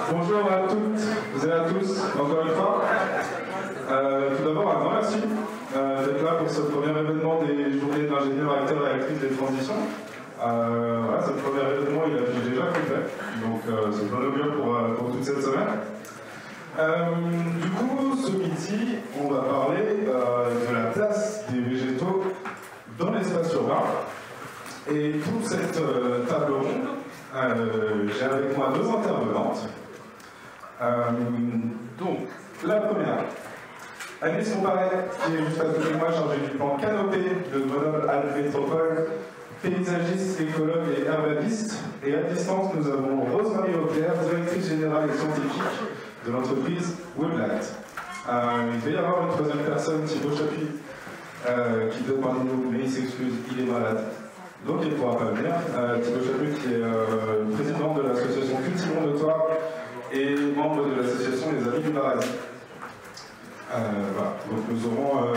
Bonjour à toutes et à tous, encore une fois. Tout d'abord, un grand merci d'être là pour ce premier événement des journées d'ingénieurs, acteurs et actrices des transitions. Voilà, ce premier événement, il a déjà complet, donc c'est un honneur pour toute cette semaine. Du coup, ce midi, on va parler de la place des végétaux dans l'espace urbain. Et pour cette table ronde, j'ai avec moi deux intervenantes. Donc, la première, Agnès Montparet, qui est juste à côté de moi, chargée du plan Canopée de Grenoble-Alpes Métropole, paysagiste, écologue et herbaviste. Et à distance, nous avons Rose-Marie Auclair, directrice générale et scientifique de l'entreprise Woodlight. Il va y avoir une troisième personne, Thibaut Chapuis, qui doit parler de nous, mais il s'excuse, il est malade. Donc il ne pourra pas venir. Thibaut Chapuis, qui est président de l'association Cultivons le Toit et membre de l'association Les Amis du Paradis. Voilà. Donc nous aurons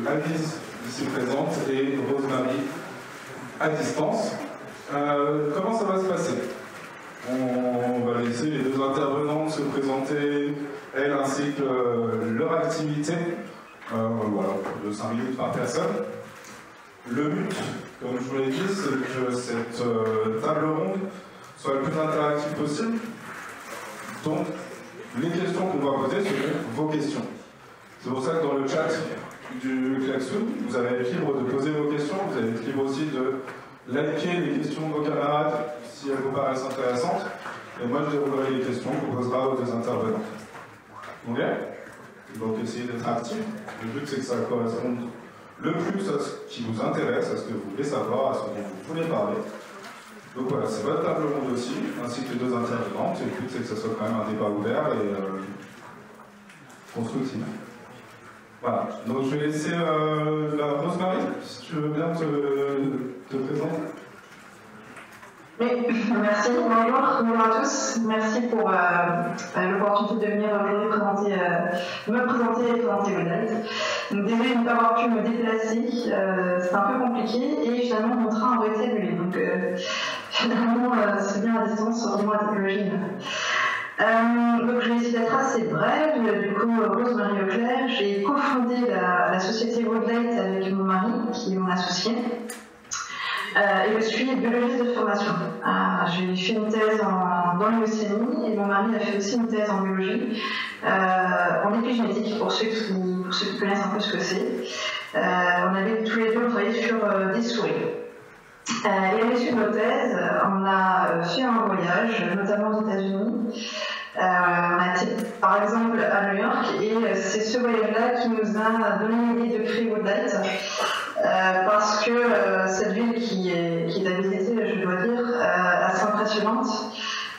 Alice ici présente et Rose-Marie à distance. Comment ça va se passer? On va laisser les deux intervenants se présenter, elles ainsi que leur activité, voilà, de 5 minutes par personne. Le but, comme je vous l'ai dit, c'est que cette table ronde soit le plus interactive possible. Donc, les questions qu'on va poser seront vos questions. C'est pour ça que dans le chat du Klaxoon, vous allez être libre de poser vos questions, vous allez être libre aussi de liker les questions de vos camarades si elles vous paraissent intéressantes. Et moi, je déroulerai les questions qu'on posera aux deux intervenants. Ok? Donc, essayez d'être actifs. Le but, c'est que ça corresponde le plus à ce qui vous intéresse, à ce que vous voulez savoir, à ce dont vous voulez parler. Donc voilà, c'est votre table ronde aussi, ainsi que les deux intervenantes. Et le but, c'est que ça soit quand même un débat ouvert et constructif. Voilà. Donc je vais laisser la Rose-Marie, si tu veux bien te présenter. Oui, merci. Bonjour à tous. Merci pour l'opportunité de venir aujourd'hui me présenter et présenter Woodlight. Donc désolé de ne pas avoir pu me déplacer, c'est un peu compliqué et finalement mon train aurait été annulé. Donc finalement c'est bien à distance, heureusement la technologie. Donc je vais essayer d'être assez brève. Du coup, Rose-Marie Auclair, j'ai cofondé la société Woodlight avec mon mari, qui est mon associé. Et je suis biologiste de formation. J'ai fait une thèse dans le leucémie et mon mari a fait aussi une thèse en biologie, en épigénétique, pour ceux qui connaissent un peu ce que c'est. On avait tous les deux travaillé sur des souris. Et à l'issue de nos thèses, on a fait un voyage, notamment aux États-Unis. On a été par exemple à New York et c'est ce voyage-là qui nous a donné l'idée de créer Woodlight. Parce que cette ville qui est à visiter, je dois dire, assez impressionnante,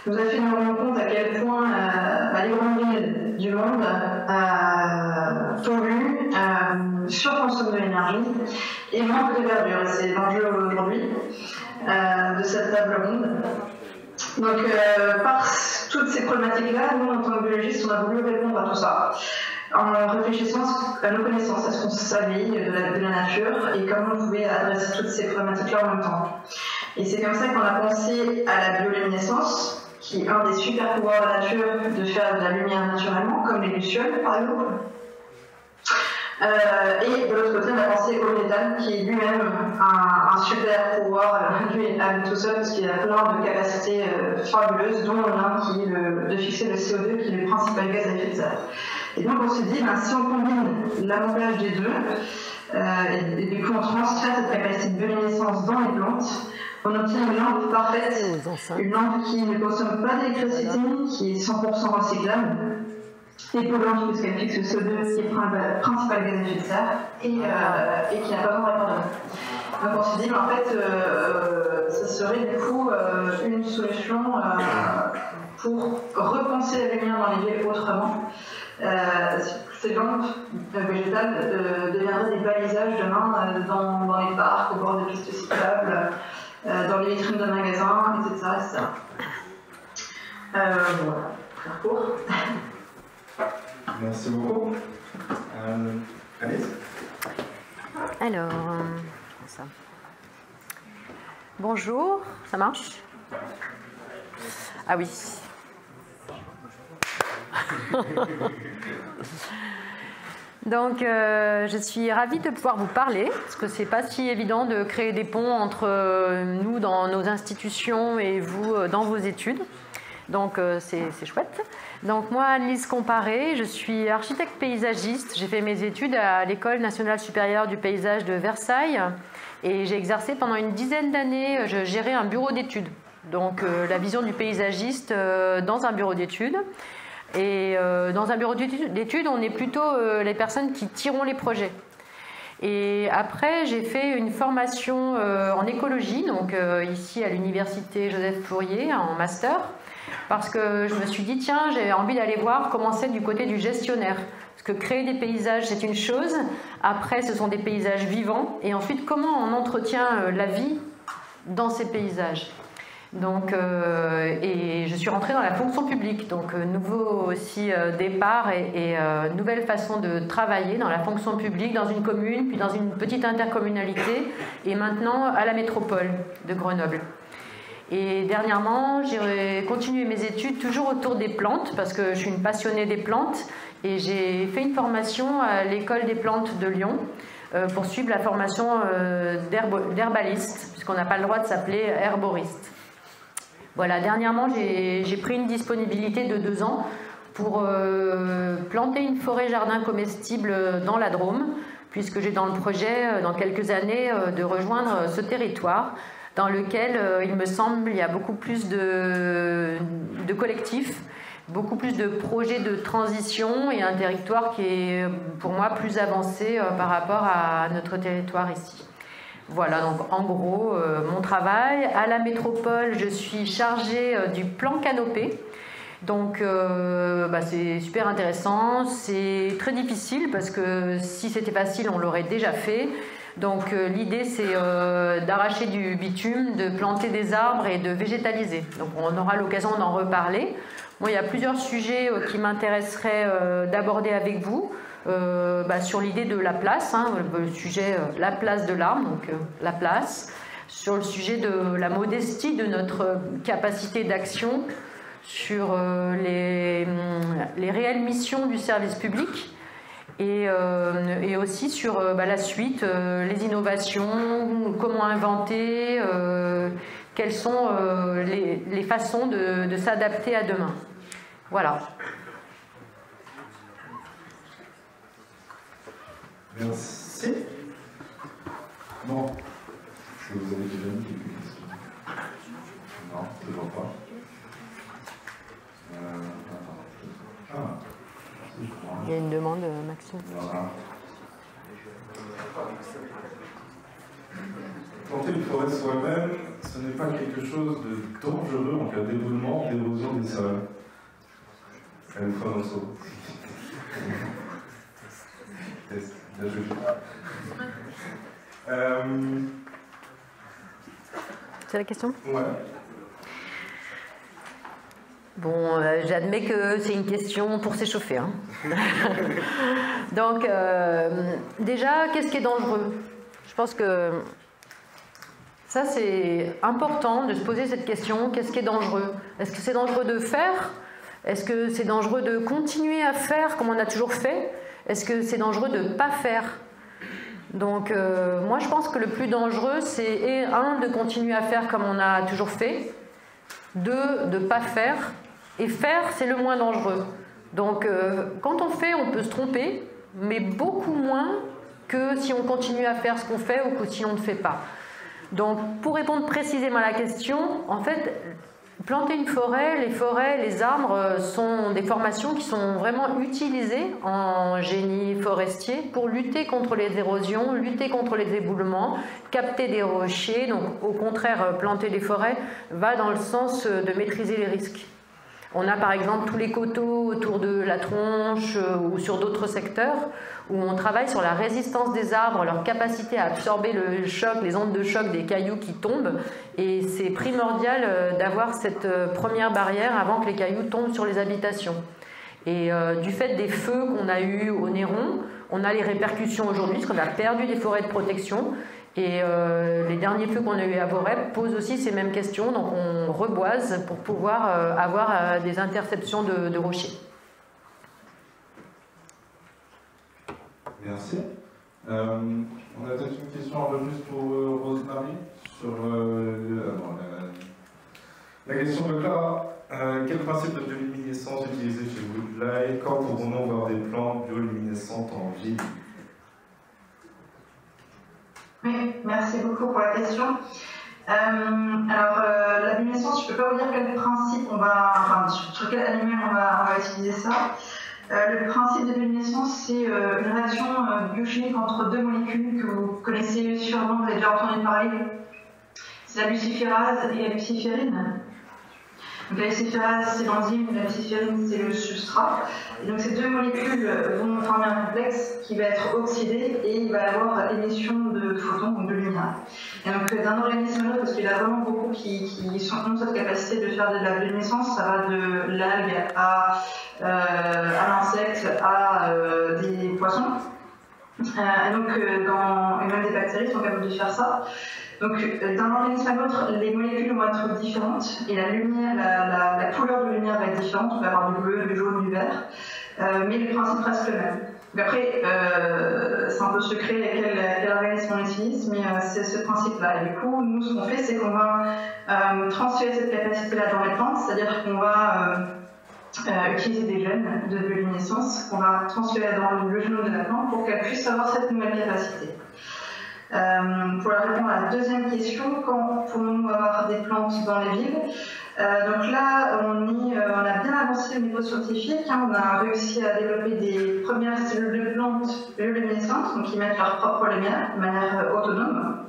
nous a fait nous rendre compte à quel point les grandes villes du monde polluent, surconsomment de l'énergie et manquent de verdure. Et c'est l'enjeu aujourd'hui de cette table ronde. Donc, par toutes ces problématiques-là, nous, en tant que biologistes, on a voulu répondre à tout ça, en réfléchissant à nos connaissances, à ce qu'on savait de la nature et comment on pouvait adresser toutes ces problématiques-là en même temps. Et c'est comme ça qu'on a pensé à la bioluminescence, qui est un des super pouvoirs de la nature de faire de la lumière naturellement, comme les lucioles par exemple. Et de l'autre côté, on a pensé au méthane, qui est lui-même un super pouvoir lui à lui tout seul, parce qu'il a plein de capacités fabuleuses, dont l'un qui est de fixer le CO2, qui est le principal gaz à effet de serre. Et donc on se dit, si on combine l'avantage des deux, et du coup on transfère cette capacité de bioluminescence dans les plantes, on obtient une lampe parfaite, une lampe qui ne consomme pas d'électricité, qui est 100% recyclable, et polluante puisqu'elle fixe le CO2 qui est le principal gaz à effet de serre, et qui n'a pas besoin d'apprendre. Donc on s'est dit, en fait, ça serait du coup une solution pour repenser la lumière dans les villes autrement. Ces lampes végétales deviendraient des balisages demain dans les parcs, au bord des pistes cyclables, dans les vitrines de magasins, etc. Voilà, très court. Merci beaucoup. Alice? Alors, ça. Bonjour, ça marche? Ah oui. Donc, je suis ravie de pouvoir vous parler, parce que c'est pas si évident de créer des ponts entre nous dans nos institutions et vous dans vos études. Donc, c'est chouette. Donc, moi, Anne-Lise Comparé, je suis architecte paysagiste. J'ai fait mes études à l'École nationale supérieure du paysage de Versailles et j'ai exercé pendant une dizaine d'années. Je gérais un bureau d'études. Donc, la vision du paysagiste dans un bureau d'études. Et dans un bureau d'études, on est plutôt les personnes qui tireront les projets. Et après, j'ai fait une formation en écologie, donc ici à l'université Joseph Fourier, en master, parce que je me suis dit, tiens, j'ai envie d'aller voir comment c'est du côté du gestionnaire. Parce que créer des paysages, c'est une chose. Après, ce sont des paysages vivants. Et ensuite, comment on entretient la vie dans ces paysages. Donc, et je suis rentrée dans la fonction publique, donc nouveau aussi départ et nouvelle façon de travailler dans la fonction publique, dans une commune, puis dans une petite intercommunalité, et maintenant à la métropole de Grenoble. Et dernièrement, j'ai continué mes études toujours autour des plantes, parce que je suis une passionnée des plantes, et j'ai fait une formation à l'école des plantes de Lyon, pour suivre la formation d'herbaliste, puisqu'on n'a pas le droit de s'appeler herboriste. Voilà, dernièrement, j'ai pris une disponibilité de 2 ans pour planter une forêt-jardin comestible dans la Drôme, puisque j'ai dans le projet, dans quelques années, de rejoindre ce territoire dans lequel, il me semble, il y a beaucoup plus de collectifs, beaucoup plus de projets de transition et un territoire qui est, pour moi, plus avancé par rapport à notre territoire ici. Voilà, donc en gros, mon travail. À la métropole, je suis chargée du plan canopé. Donc, c'est super intéressant. C'est très difficile parce que si c'était facile, on l'aurait déjà fait. Donc, l'idée, c'est d'arracher du bitume, de planter des arbres et de végétaliser. Donc, on aura l'occasion d'en reparler. Moi, il y a plusieurs sujets qui m'intéresseraient d'aborder avec vous. Sur l'idée de la place, le sujet la place de l'arbre, donc la place, sur le sujet de la modestie de notre capacité d'action, sur les réelles missions du service public et aussi sur la suite, les innovations, comment inventer, quelles sont les façons de s'adapter à demain. Voilà. Merci. Bon, est-ce que vous avez déjà mis quelques questions? Non, toujours pas. Il y a une demande, Maxime. Voilà. Planter une forêt soi-même, ce n'est pas quelque chose de dangereux en cas d'éboulement, d'érosion des sols. Elle vous fera un saut. Test. C'est la question? Ouais. Bon, j'admets que c'est une question pour s'échauffer. Hein. Donc, déjà, qu'est-ce qui est dangereux? Je pense que ça, c'est important de se poser cette question. Qu'est-ce qui est dangereux? Est-ce que c'est dangereux de faire? Est-ce que c'est dangereux de continuer à faire comme on a toujours fait? Est-ce que c'est dangereux de ne pas faire? Donc, moi, je pense que le plus dangereux, c'est, 1, de continuer à faire comme on a toujours fait, 2, de ne pas faire, et faire, c'est le moins dangereux. Donc, quand on fait, on peut se tromper, mais beaucoup moins que si on continue à faire ce qu'on fait ou que si on ne fait pas. Donc, pour répondre précisément à la question, en fait, planter une forêt, les arbres sont des formations qui sont vraiment utilisées en génie forestier pour lutter contre les érosions, lutter contre les éboulements, capter des rochers. Donc au contraire, planter des forêts va dans le sens de maîtriser les risques. On a par exemple tous les coteaux autour de la Tronche ou sur d'autres secteurs où on travaille sur la résistance des arbres, leur capacité à absorber le choc, les ondes de choc des cailloux qui tombent. Et c'est primordial d'avoir cette première barrière avant que les cailloux tombent sur les habitations. Et du fait des feux qu'on a eus au Néron, on a les répercussions aujourd'hui, parce qu'on a perdu des forêts de protection. Et les derniers feux qu'on a eu à Vorep posent aussi ces mêmes questions, donc on reboise pour pouvoir avoir des interceptions de rochers. Merci. On a peut-être une question un peu plus pour Rosemary sur la question de Clara. Quel principe de bioluminescence utilisé chez Woodlight? Quand pourrons-nous voir des plantes bioluminescentes en ville? Oui, merci beaucoup pour la question. La bioluminescence, je ne peux pas vous dire quel principe sur quel animal on va utiliser ça. Le principe de bioluminescence, c'est une réaction biochimique entre deux molécules que vous connaissez sûrement, vous avez déjà entendu parler. C'est la luciférase et la luciférine. Donc la luciférase, c'est l'enzyme, la luciférine, c'est le substrat. Et donc ces deux molécules vont former un complexe qui va être oxydé et il va y avoir émission de photons, donc de lumière. Et donc d'un organisme à l'autre, parce qu'il y en a vraiment beaucoup qui ont cette capacité de faire de la bioluminescence, ça va de l'algue à l'insecte à des poissons. Et même des bactéries sont capables de faire ça. Donc, d'un organisme à l'autre, les molécules vont être différentes et la lumière, la couleur de lumière va être différente. On va avoir du bleu, du jaune, du vert, mais le principe reste le même. Donc après, c'est un peu secret quel organisme on utilise, mais c'est ce principe-là. Et du coup, nous, ce qu'on fait, c'est qu'on va transférer cette capacité-là dans les plantes, c'est-à-dire qu'on va utiliser des gènes de bioluminescence qu'on va transférer dans le génome de la plante pour qu'elle puisse avoir cette nouvelle capacité. Pour répondre à la deuxième question, quand pourrons-nous avoir des plantes dans les villes? Donc là, on a bien avancé au niveau scientifique. On a réussi à développer des premières cellules de plantes bioluminescentes, donc qui mettent leur propre lumière de manière autonome.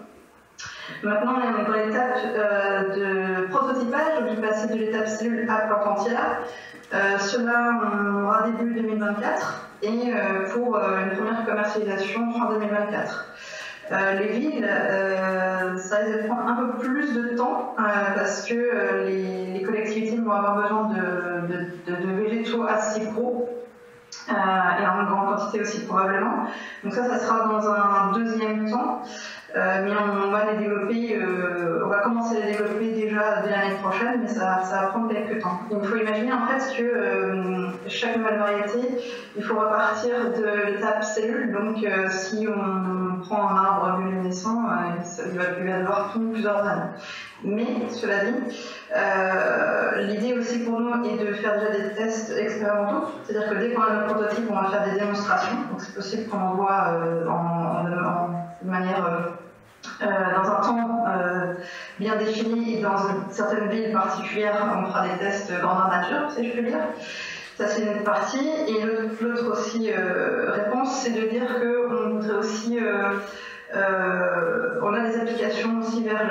Maintenant, on est dans l'étape de prototypage, donc je vais passer de l'étape cellule à plante entière. Cela, on aura début 2024 et pour une première commercialisation fin 2024. Les villes, ça risque de prendre un peu plus de temps parce que les collectivités vont avoir besoin de végétaux assez gros et en grande quantité aussi probablement. Donc ça sera dans un deuxième temps. Mais on va les développer, on va commencer à les développer déjà dès l'année prochaine, mais ça va prendre quelques temps. Il faut imaginer en fait que chaque nouvelle variété, il faut repartir de l'étape cellule. Donc si on prend un arbre bioluminescent, il va devoir prendre plusieurs années. Mais cela dit, l'idée aussi pour nous est de faire déjà des tests expérimentaux, c'est-à-dire que dès qu'on a notre prototype, on va faire des démonstrations. Donc c'est possible qu'on envoie de manière dans un temps bien défini et dans certaines villes particulières, on fera des tests grandeur nature, si je peux dire. Ça, c'est une partie. Et l'autre aussi réponse, c'est de dire qu'on voudrait aussi... on a des applications aussi vers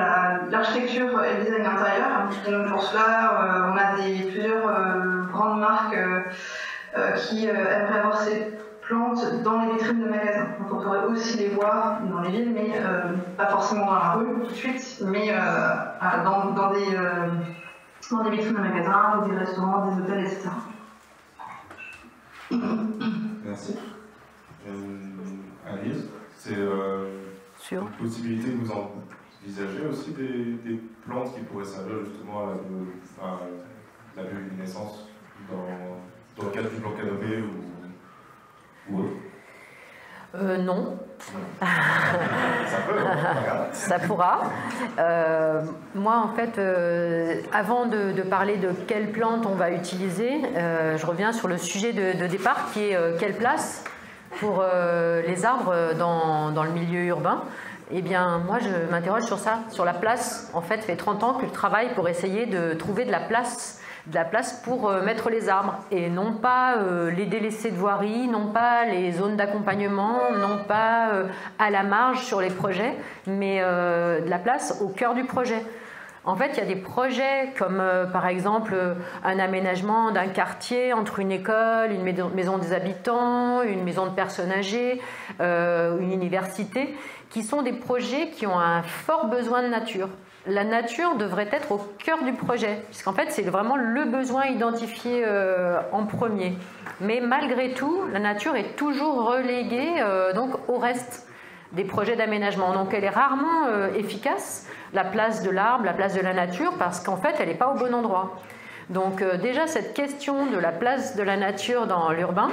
l'architecture et le design intérieur. Et donc pour cela, on a plusieurs grandes marques qui aimeraient avoir ces plantes dans les vitrines de magasins. Donc on pourrait aussi les voir dans les villes, mais pas forcément dans la rue tout de suite, mais dans des vitrines de magasins, des restaurants, des hôtels, etc. Merci. Alice, c'est une possibilité que vous envisagez aussi des plantes qui pourraient servir justement à la bioluminescence dans le cadre du plan canopé ou autre? Non. Ça peut, ça pourra. Moi, en fait, avant de parler de quelle plante on va utiliser, je reviens sur le sujet de départ qui est quelle place pour les arbres dans le milieu urbain. Eh bien, moi, je m'interroge sur ça, sur la place. En fait, ça fait 30 ans que je travaille pour essayer de trouver de la place pour mettre les arbres et non pas les délaissés de voirie, non pas les zones d'accompagnement, non pas à la marge sur les projets, mais de la place au cœur du projet. En fait, il y a des projets comme par exemple un aménagement d'un quartier entre une école, une maison des habitants, une maison de personnes âgées, une université, qui sont des projets qui ont un fort besoin de nature. La nature devrait être au cœur du projet, puisqu'en fait, c'est vraiment le besoin identifié en premier. Mais malgré tout, la nature est toujours reléguée donc au reste des projets d'aménagement. Donc elle est rarement efficace, la place de l'arbre, la place de la nature, parce qu'en fait, elle n'est pas au bon endroit. Donc déjà, cette question de la place de la nature dans l'urbain,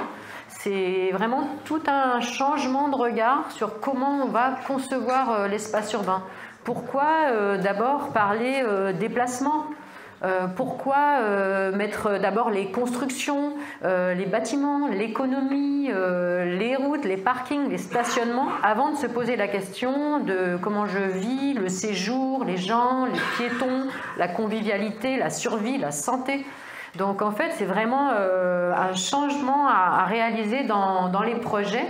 c'est vraiment tout un changement de regard sur comment on va concevoir l'espace urbain. Pourquoi d'abord parler déplacement ? Pourquoi mettre d'abord les constructions, les bâtiments, l'économie, les routes, les parkings, les stationnements, avant de se poser la question de comment je vis, le séjour, les gens, les piétons, la convivialité, la survie, la santé. Donc en fait, c'est vraiment un changement à réaliser dans les projets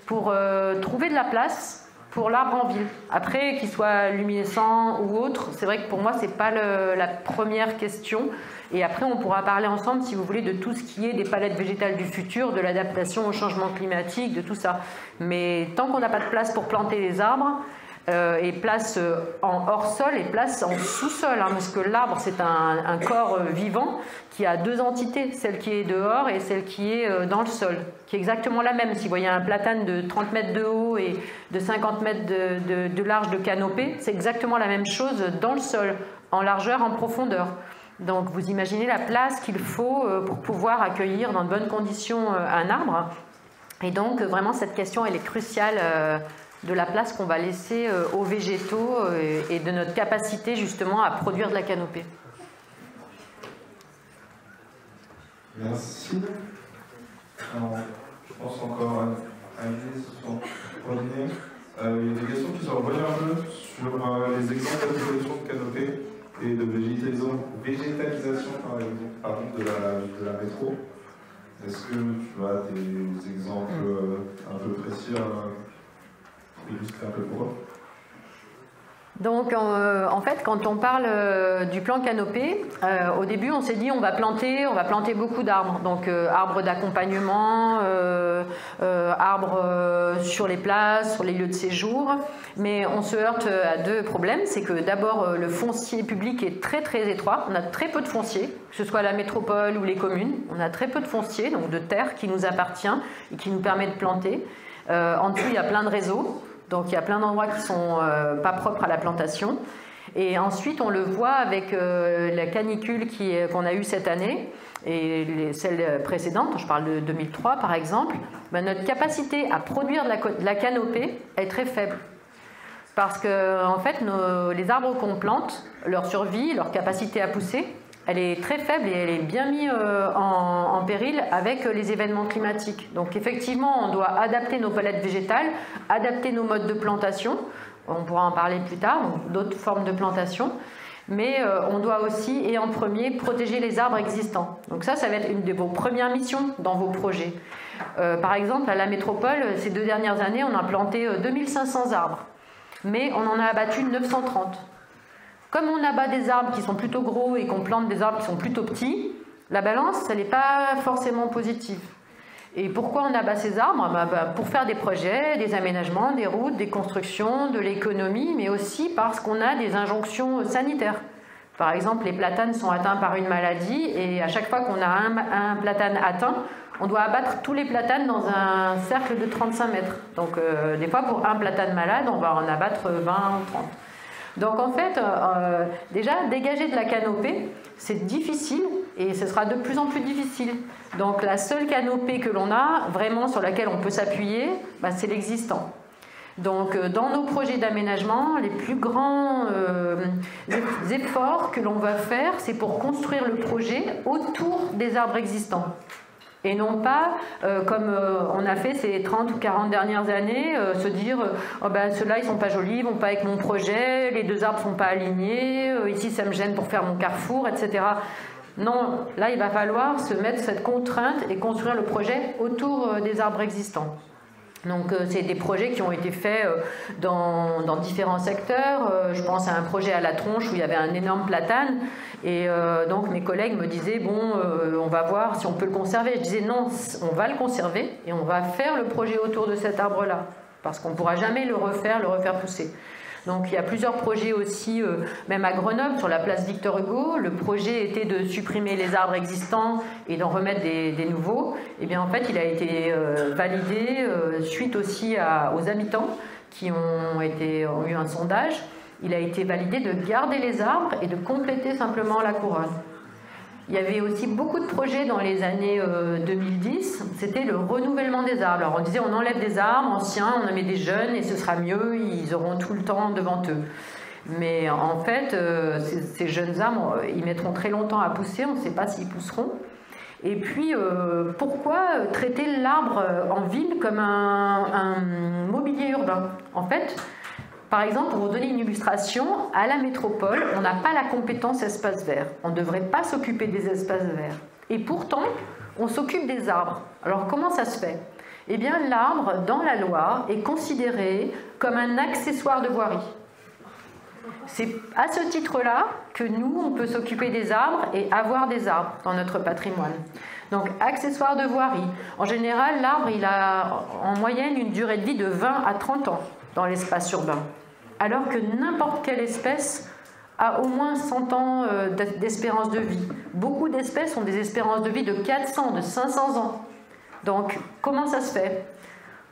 pour trouver de la place pour l'arbre en ville. Après, qu'il soit luminescent ou autre, c'est vrai que pour moi, ce n'est pas la première question. Et après, on pourra parler ensemble, si vous voulez, de tout ce qui est des palettes végétales du futur, de l'adaptation au changement climatique, de tout ça. Mais tant qu'on n'a pas de place pour planter les arbres, et place en hors-sol et place en sous-sol, hein, parce que l'arbre, c'est un corps vivant qui a deux entités, celle qui est dehors et celle qui est dans le sol, qui est exactement la même. Si vous voyez un platane de 30 mètres de haut et de 50 mètres de large de canopée, c'est exactement la même chose dans le sol, en largeur, en profondeur. Donc vous imaginez la place qu'il faut pour pouvoir accueillir dans de bonnes conditions un arbre. Et donc vraiment cette question, elle est cruciale de la place qu'on va laisser aux végétaux et de notre capacité justement à produire de la canopée. Merci. Alors, je pense encore à une question. Il y a des questions qui sont revenues un peu sur les exemples d'application de canopée et de végétalisation par exemple, de la métro. Est-ce que tu as des exemples un peu précis illustrer un peu pourquoi? Donc en fait, quand on parle du plan canopée, au début on s'est dit on va planter beaucoup d'arbres, donc arbres d'accompagnement, arbres sur les places, sur les lieux de séjour, mais on se heurte à deux problèmes. C'est que d'abord le foncier public est très très étroit, on a très peu de foncier, que ce soit la métropole ou les communes, on a très peu de foncier, donc de terre qui nous appartient et qui nous permet de planter. En dessous il y a plein de réseaux. Donc il y a plein d'endroits qui ne sont pas propres à la plantation. Et ensuite, on le voit avec la canicule qu'on a eue cette année et celle précédente, je parle de 2003 par exemple, notre capacité à produire de la canopée est très faible. Parce que en fait, les arbres qu'on plante, leur survie, leur capacité à pousser, elle est très faible et elle est bien mise en péril avec les événements climatiques. Donc effectivement, on doit adapter nos palettes végétales, adapter nos modes de plantation, on pourra en parler plus tard, d'autres formes de plantation, mais on doit aussi, et en premier, protéger les arbres existants. Donc ça va être une de vos premières missions dans vos projets. Par exemple, à la métropole, ces 2 dernières années, on a planté 2500 arbres, mais on en a abattu 930. Comme on abat des arbres qui sont plutôt gros et qu'on plante des arbres qui sont plutôt petits, la balance, elle n'est pas forcément positive. Et pourquoi on abat ces arbres? Pour faire des projets, des aménagements, des routes, des constructions, de l'économie, mais aussi parce qu'on a des injonctions sanitaires. Par exemple, les platanes sont atteints par une maladie et à chaque fois qu'on a un platane atteint, on doit abattre tous les platanes dans un cercle de 35 mètres. Donc des fois, pour un platane malade, on va en abattre 20 ou 30. Donc en fait, déjà, dégager de la canopée, c'est difficile et ce sera de plus en plus difficile. Donc la seule canopée que l'on a, vraiment sur laquelle on peut s'appuyer, c'est l'existant. Donc dans nos projets d'aménagement, les plus grands efforts que l'on va faire, c'est pour construire le projet autour des arbres existants. Et non pas, comme on a fait ces 30 ou 40 dernières années, se dire ceux-là, ils sont pas jolis, ils vont pas avec mon projet, les 2 arbres sont pas alignés, ici ça me gêne pour faire mon carrefour, etc. Non, là, il va falloir se mettre cette contrainte et construire le projet autour des arbres existants. Donc c'est des projets qui ont été faits dans différents secteurs. Je pense à un projet à La Tronche où il y avait un énorme platane et donc mes collègues me disaient on va voir si on peut le conserver. Je disais non, on va le conserver et on va faire le projet autour de cet arbre-là parce qu'on ne pourra jamais le refaire pousser. Donc il y a plusieurs projets aussi, même à Grenoble, sur la place Victor Hugo. Le projet était de supprimer les arbres existants et d'en remettre des nouveaux. Et bien en fait, il a été validé suite aussi aux habitants qui ont eu un sondage. Il a été validé de garder les arbres et de compléter simplement la couronne. il y avait aussi beaucoup de projets dans les années 2010, c'était le renouvellement des arbres. Alors on disait on enlève des arbres anciens, on en met des jeunes et ce sera mieux, ils auront tout le temps devant eux. Mais en fait, ces jeunes arbres, ils mettront très longtemps à pousser, on ne sait pas s'ils pousseront. Et puis, pourquoi traiter l'arbre en ville comme un mobilier urbain? En fait, par exemple, pour vous donner une illustration, à la métropole, on n'a pas la compétence espace vert. On ne devrait pas s'occuper des espaces verts. Et pourtant, on s'occupe des arbres. Alors, comment ça se fait? Eh bien, l'arbre, dans la loi, est considéré comme un accessoire de voirie. C'est à ce titre-là que nous, on peut s'occuper des arbres et avoir des arbres dans notre patrimoine. Donc, accessoire de voirie. En général, l'arbre, il a en moyenne une durée de vie de 20 à 30 ans dans l'espace urbain. Alors que n'importe quelle espèce a au moins 100 ans d'espérance de vie. Beaucoup d'espèces ont des espérances de vie de 400, de 500 ans. Donc, comment ça se fait?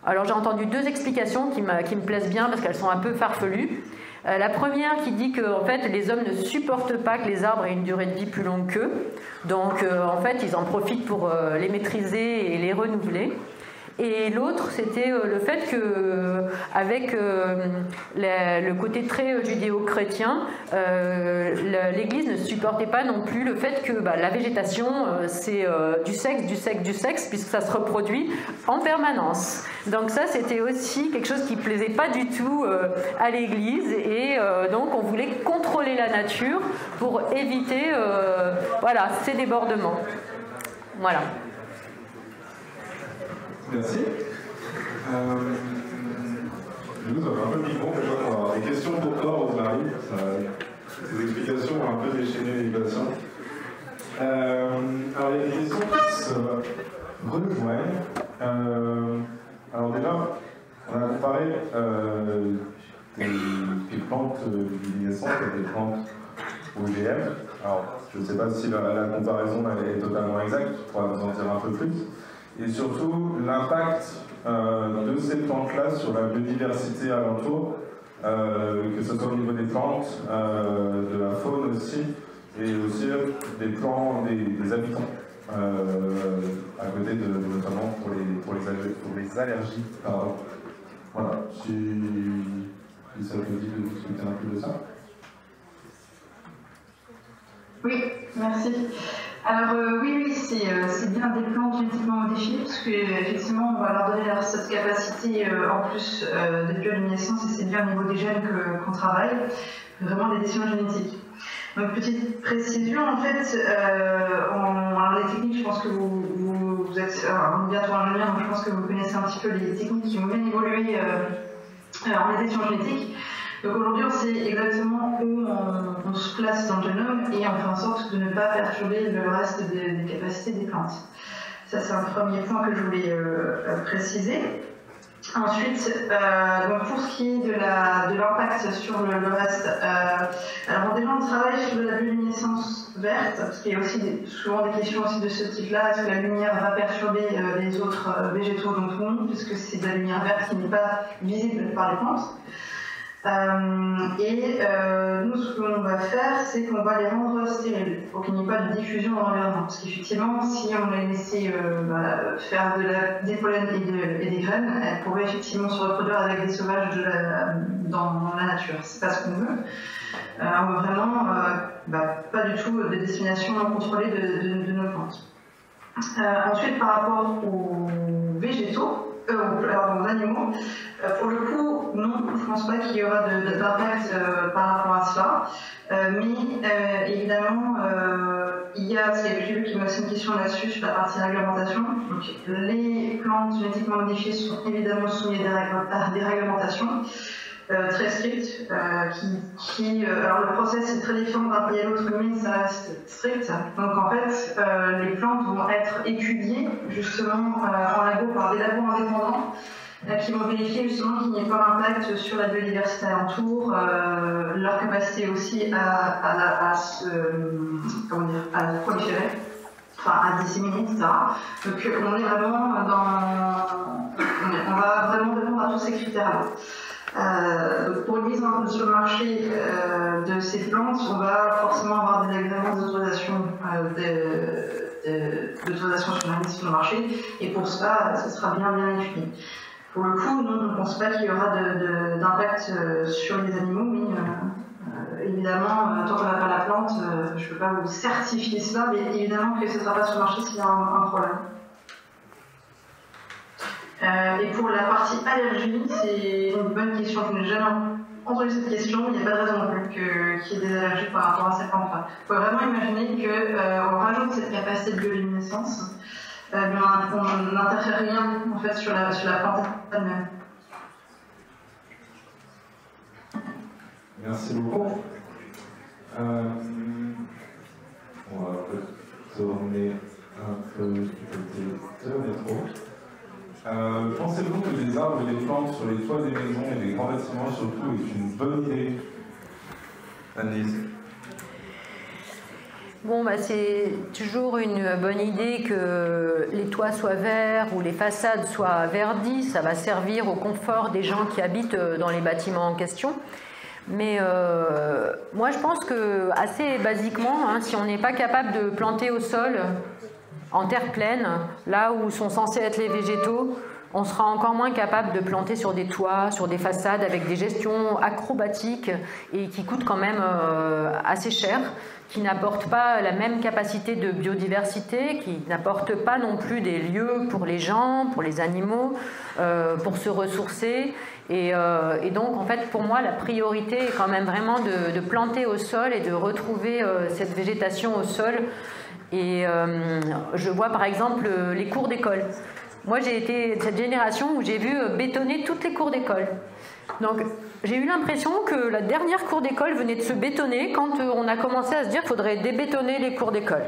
Alors, j'ai entendu deux explications qui me plaisent bien parce qu'elles sont un peu farfelues. La première qui dit que en fait, les hommes ne supportent pas que les arbres aient une durée de vie plus longue qu'eux. Donc, en fait, ils en profitent pour les maîtriser et les renouveler. Et l'autre, c'était le fait que, avec le côté très judéo-chrétien, l'Église ne supportait pas non plus le fait que la végétation, c'est du sexe, puisque ça se reproduit en permanence. Donc ça, c'était aussi quelque chose qui ne plaisait pas du tout à l'Église, et donc on voulait contrôler la nature pour éviter ces débordements. Voilà. Merci. Nous avons un peu de micro, mais je crois qu'on va avoir des questions pour toi, Rosemary. Ces explications ont un peu déchaîné les patients. Alors, il y a des questions qui se rejoignent. Alors déjà, on a comparé des plantes luminescentes à des plantes OGM. Alors, je ne sais pas si la comparaison est totalement exacte, tu pourras nous en dire un peu plus. Et surtout, l'impact de ces plantes-là sur la biodiversité alentour, que ce soit au niveau des plantes, de la faune aussi, et aussi des habitants, à côté notamment pour les allergies. Voilà, si ça te dit de discuter un peu de ça. Oui, merci. Alors oui, c'est bien des plantes génétiquement modifiées, parce qu'effectivement, on va leur donner cette capacité en plus de bioluminescence, et c'est bien au niveau des gènes qu'on travaille, vraiment des décisions génétiques. Donc petite précision, en fait, alors les techniques, je pense que vous êtes bientôt ingénieur, donc je pense que vous connaissez un petit peu les techniques qui ont bien évolué en édition génétique. Donc aujourd'hui, on sait exactement où on se place dans le génome et on fait en sorte de ne pas perturber le reste des capacités des plantes. Ça, c'est un premier point que je voulais préciser. Ensuite, donc pour ce qui est de l'impact sur le reste, alors déjà on travaille sur de la bioluminescence verte, parce qu'il y a aussi souvent des questions aussi de ce type-là. Est-ce que la lumière va perturber les autres végétaux? Donc non, puisque c'est de la lumière verte qui n'est pas visible par les plantes. Nous, ce qu'on va faire, c'est qu'on va les rendre stériles pour qu'il n'y ait pas de diffusion dans l'environnement. Parce qu'effectivement, si on les laissait faire des pollens et des graines, elles pourraient effectivement se reproduire avec des sauvages dans la nature. C'est pas ce qu'on veut. On veut vraiment pas du tout de dissémination non contrôlée de nos plantes. Ensuite, par rapport aux végétaux, aux animaux, pour le coup, non, je ne pense pas qu'il y aura d'impact par rapport à cela. Mais évidemment, il y a, j'ai vu qu'il m'a aussi une question là-dessus sur la partie réglementation. Donc, les plantes génétiquement modifiées sont évidemment soumises à des réglementations très strictes. Alors, le process est très différent d'un pays à l'autre, mais ça reste strict. Donc, en fait, les plantes vont être étudiées justement en labo par des labos indépendants qui vont vérifier justement qu'il n'y ait pas d'impact sur la biodiversité alentour, leur capacité aussi à proliférer, à disséminer, etc. Donc on est vraiment on va vraiment répondre à tous ces critères-là. Donc pour une mise sur le marché de ces plantes, on va forcément avoir des agréments d'autorisation d'autorisation sur la liste sur le marché, et pour cela, ce sera bien étudié. Pour le coup, nous, on ne pense pas qu'il y aura d'impact sur les animaux, mais évidemment, tant qu'on n'a pas la plante, je ne peux pas vous certifier cela, mais évidemment que ce ne sera pas sur le marché s'il y a un problème. Et pour la partie allergie, c'est une bonne question. Je n'ai jamais entendu cette question. Il n'y a pas de raison non plus qu'il y ait des allergies par rapport à cette plante-là. Il faut vraiment imaginer qu'on rajoute cette capacité de bioluminescence, mais on n'interfère rien en fait, sur la plante elle-même. Merci beaucoup. On va tourner un peu du côté de métro. Pensez-vous que les arbres et les plantes sur les toits des maisons et des grands bâtiments surtout est une bonne idée? Annelise. Bon, c'est toujours une bonne idée que les toits soient verts ou les façades soient verdies. Ça va servir au confort des gens qui habitent dans les bâtiments en question. Mais moi, je pense que assez basiquement, si on n'est pas capable de planter au sol, en terre pleine, là où sont censés être les végétaux, on sera encore moins capable de planter sur des toits, sur des façades avec des gestions acrobatiques et qui coûtent quand même assez cher, qui n'apportent pas la même capacité de biodiversité, qui n'apportent pas non plus des lieux pour les gens, pour les animaux, pour se ressourcer. Et donc, en fait, pour moi, la priorité est quand même vraiment de planter au sol et de retrouver cette végétation au sol. Et je vois par exemple les cours d'école. Moi, j'ai été de cette génération où j'ai vu bétonner toutes les cours d'école. Donc, j'ai eu l'impression que la dernière cour d'école venait de se bétonner quand on a commencé à se dire qu'il faudrait débétonner les cours d'école.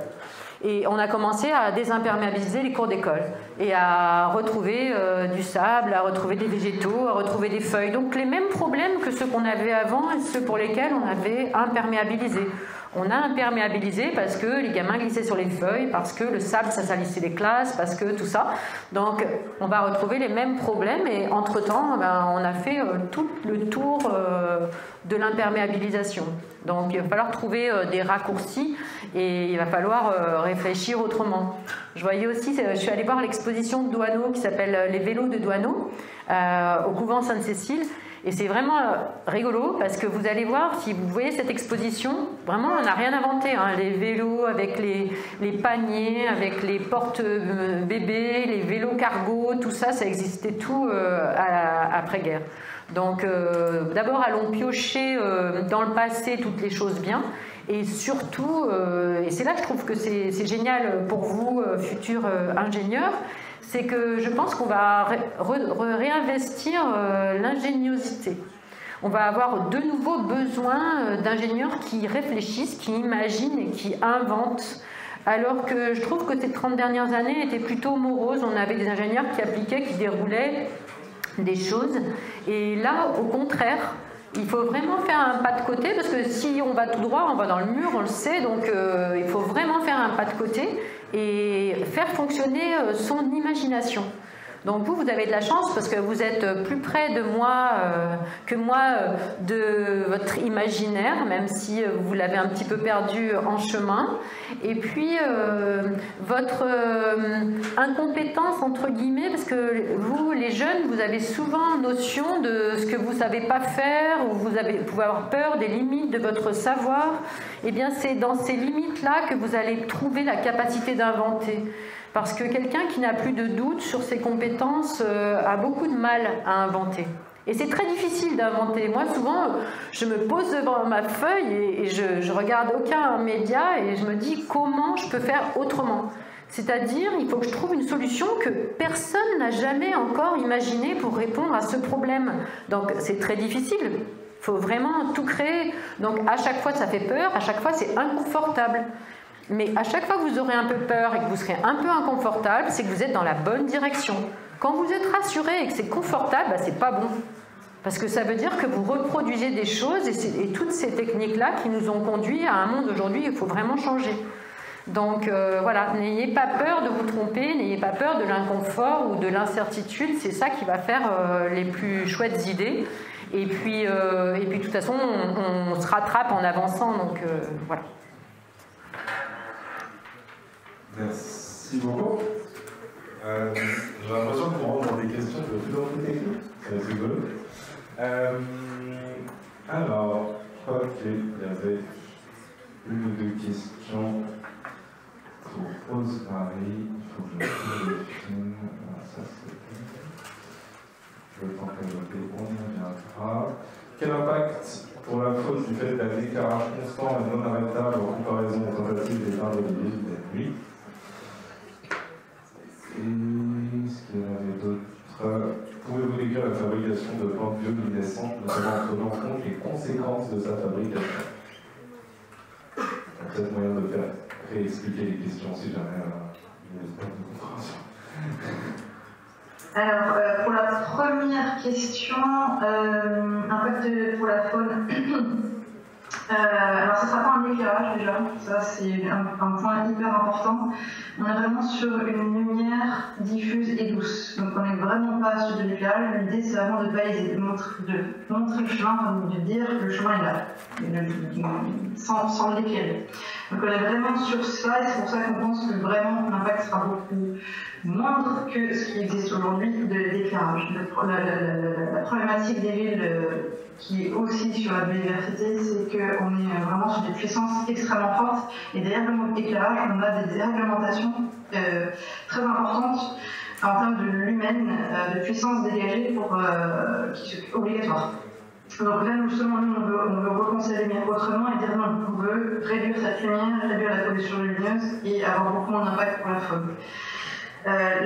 Et on a commencé à désimperméabiliser les cours d'école et à retrouver du sable, à retrouver des végétaux, à retrouver des feuilles. Donc les mêmes problèmes que ceux qu'on avait avant et ceux pour lesquels on avait imperméabilisé. On a imperméabilisé parce que les gamins glissaient sur les feuilles, parce que le sable ça salissait les classes, parce que tout ça. Donc on va retrouver les mêmes problèmes et entre-temps on a fait tout le tour de l'imperméabilisation. Donc il va falloir trouver des raccourcis et il va falloir réfléchir autrement. Je voyais aussi, je suis allée voir l'exposition de Doisneau qui s'appelle Les vélos de Doisneau au couvent Sainte-Cécile. Et c'est vraiment rigolo parce que vous allez voir, si vous voyez cette exposition, vraiment on n'a rien inventé. Les vélos avec les paniers, avec les portes bébés, les vélos cargo, tout ça, ça existait tout après-guerre. Donc d'abord allons piocher dans le passé toutes les choses bien. Et surtout, et c'est là que je trouve que c'est génial pour vous, futurs ingénieurs, c'est que je pense qu'on va réinvestir l'ingéniosité. On va avoir de nouveau besoin d'ingénieurs qui réfléchissent, qui imaginent et qui inventent. Alors que je trouve que ces 30 dernières années étaient plutôt moroses. On avait des ingénieurs qui appliquaient, qui déroulaient des choses. Et là, au contraire, il faut vraiment faire un pas de côté, parce que si on va tout droit, on va dans le mur, on le sait, donc il faut vraiment faire un pas de côté et faire fonctionner son imagination. Donc vous avez de la chance parce que vous êtes plus près de moi que moi de votre imaginaire, même si vous l'avez un petit peu perdu en chemin. Et puis votre incompétence entre guillemets, parce que vous, les jeunes, vous avez souvent notion de ce que vous ne savez pas faire, ou vous pouvez avoir peur des limites de votre savoir. Eh bien c'est dans ces limites-là que vous allez trouver la capacité d'inventer. Parce que quelqu'un qui n'a plus de doute sur ses compétences a beaucoup de mal à inventer. Et c'est très difficile d'inventer. Moi, souvent, je me pose devant ma feuille et je regarde aucun média et je me dis comment je peux faire autrement. C'est-à-dire, il faut que je trouve une solution que personne n'a jamais encore imaginée pour répondre à ce problème. Donc, c'est très difficile. Il faut vraiment tout créer. Donc, à chaque fois, ça fait peur. À chaque fois, c'est inconfortable. Mais à chaque fois que vous aurez un peu peur et que vous serez un peu inconfortable, c'est que vous êtes dans la bonne direction. Quand vous êtes rassuré et que c'est confortable, c'est pas bon. Parce que ça veut dire que vous reproduisez des choses et toutes ces techniques-là qui nous ont conduits à un monde aujourd'hui où il faut vraiment changer. Donc voilà, n'ayez pas peur de vous tromper, n'ayez pas peur de l'inconfort ou de l'incertitude, c'est ça qui va faire les plus chouettes idées. Et puis de toute façon, on se rattrape en avançant, donc voilà. Merci beaucoup. J'ai l'impression qu'on rentre dans des questions de plus en plus techniques. C'est rigolo. Alors, je crois qu'il y avait une ou deux questions pour Rose-Marie. Il faut que je trouve le film. Ça, c'est le temps qu'elle note, on y reviendra. Quel impact pour la faune du fait d'un éclairage constant et non arrêtable en comparaison aux tentatives d'éteindre les villes la nuit? Et ce qu'il y en avait d'autres? Pouvez-vous décrire la fabrication de plantes bioluminescentes, notamment en prenant en compte les conséquences de sa fabrication? Il y a peut-être moyen de faire réexpliquer les questions si jamais il y a des problèmes de compréhension. Alors, pour la première question, impact pour la faune. Alors, ce ne sera pas un éclairage déjà, ça c'est un point hyper important. On est vraiment sur une lumière diffuse et douce, donc on n'est vraiment pas sur de l'éclairage. L'idée c'est vraiment de baliser, de montrer le chemin, enfin, de dire que le chemin est là, sans l'éclairer. Donc on est vraiment sur ça et c'est pour ça qu'on pense que vraiment l'impact sera beaucoup moindre que ce qui existe aujourd'hui de l'éclairage. La problématique des villes qui est aussi sur la biodiversité, c'est qu'on est vraiment sur des puissances extrêmement fortes et derrière l'éclairage, on a des déréglementations très importantes en termes de l'humaine, de puissance dégagée qui sont obligatoires. Donc là, justement, on veut repenser la lumière autrement et dire non, on veut réduire cette lumière, réduire la pollution lumineuse et avoir beaucoup moins d'impact pour la faune.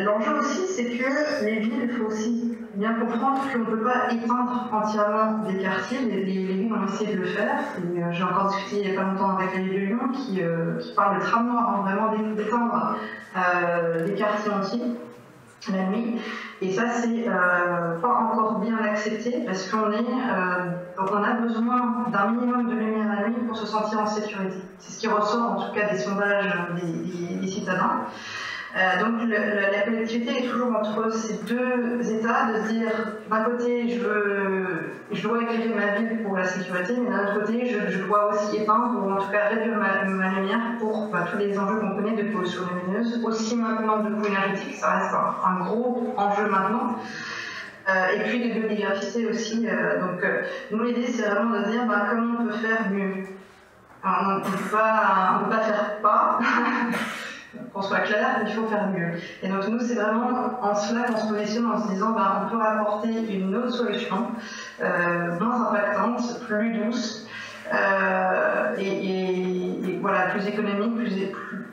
L'enjeu aussi, c'est que les villes, il faut aussi bien comprendre qu'on ne peut pas éteindre entièrement des quartiers. Les villes ont essayé de le faire. J'ai encore discuté il n'y a pas longtemps avec la ville de Lyon qui parle de tram noir, vraiment d'éteindre des quartiers entiers la nuit. Et ça, c'est pas encore bien accepté parce qu'on a besoin d'un minimum de lumière la nuit pour se sentir en sécurité. C'est ce qui ressort en tout cas des sondages des citadins. Donc la collectivité est toujours entre ces deux états, de se dire d'un côté je dois éclairer ma ville pour la sécurité, mais d'un autre côté je dois aussi éteindre ou en tout cas réduire ma lumière pour tous les enjeux qu'on connaît de pollution lumineuse, aussi maintenant de coût énergétique, ça reste un gros enjeu maintenant. Et puis de biodiversité aussi. Nous l'idée c'est vraiment de dire comment on peut faire mieux. On ne peut pas faire pas. Qu'on soit clair, il faut faire mieux. Et donc nous, c'est vraiment en cela qu'on se positionne en se disant on peut apporter une autre solution, moins impactante, plus douce, et voilà, plus économique,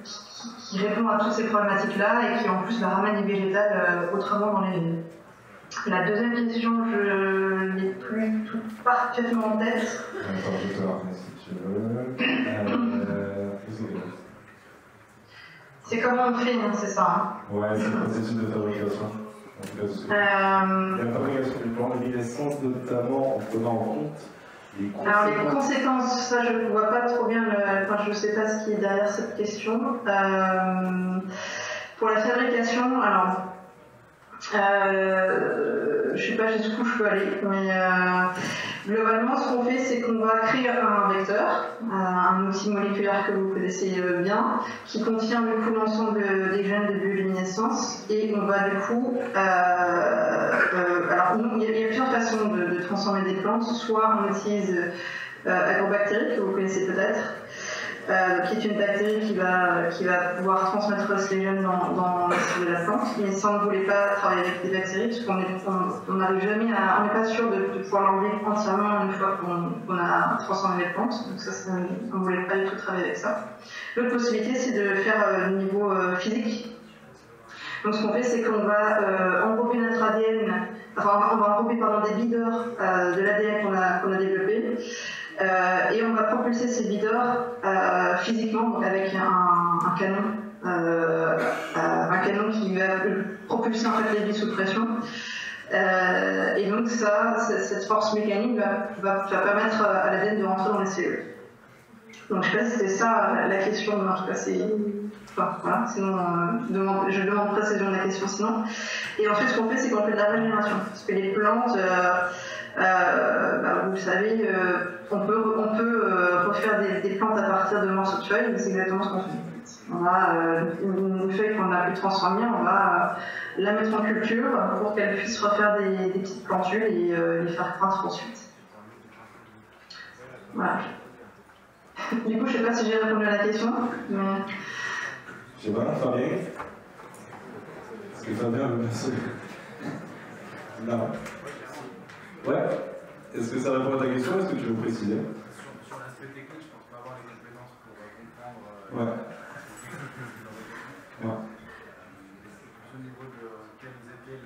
qui répond à toutes ces problématiques-là et qui en plus ramène du végétal autrement dans les villes. La deuxième question, je n'ai plus tout parfaitement en tête. Je te la remets si tu veux. C'est comment on fait, c'est ça. Ouais, c'est le processus de fabrication. La fabrication du plan de luminescence, notamment en prenant en compte les conséquences. Alors les conséquences, ça je ne vois pas trop bien, je ne sais pas ce qui est derrière cette question. Pour la fabrication, alors, je ne sais pas jusqu'où je peux aller, mais globalement, ce qu'on fait, c'est qu'on va créer un vecteur, un outil moléculaire que vous connaissez bien, qui contient du coup l'ensemble des gènes de bioluminescence, et on va du coup, alors il y a plusieurs façons de transformer des plantes. Soit on utilise Agrobactérie, que vous connaissez peut-être, qui est une bactérie qui va pouvoir transmettre ces gènes dans la cellule de la plante. Mais ça, on ne voulait pas travailler avec des bactéries, parce qu'on n'arrive jamais on n'est pas sûr de pouvoir l'enlever entièrement une fois qu'on a transformé les plantes. Donc ça, on ne voulait pas du tout travailler avec ça. L'autre possibilité, c'est de faire au niveau physique. Donc ce qu'on fait, c'est qu'on va enrober notre ADN, enfin on va enrober des bideurs de l'ADN qu'on a développé. Et on va propulser ces bideurs physiquement, donc avec un canon qui va propulser en fait les billes sous pression. Et donc cette force mécanique va permettre à l'ADN de rentrer dans les cellules. Donc je sais pas si c'était ça la question, mais en tout cas c'est... Enfin, voilà, sinon je demande précision de la question sinon. Et ensuite ce qu'on fait, c'est qu'on fait de la régénération. Parce que les plantes... vous le savez, on peut refaire des plantes à partir de morceaux de feuilles, c'est exactement ce qu'on fait. On va, une feuille qu'on a pu transformer, on va la mettre en culture pour qu'elle puisse refaire des petites plantules et les faire croître ensuite. Voilà. Du coup, je ne sais pas si j'ai répondu à la question, mais... Je sais pas, Fabien. Est-ce que Fabien veut bien? Non. Ouais. Est-ce que ça répond à ta question? Est-ce que tu veux préciser? Sur l'aspect technique, je pense pas avoir les compétences pour comprendre. Ouais. Ouais. Au niveau de quelles étaient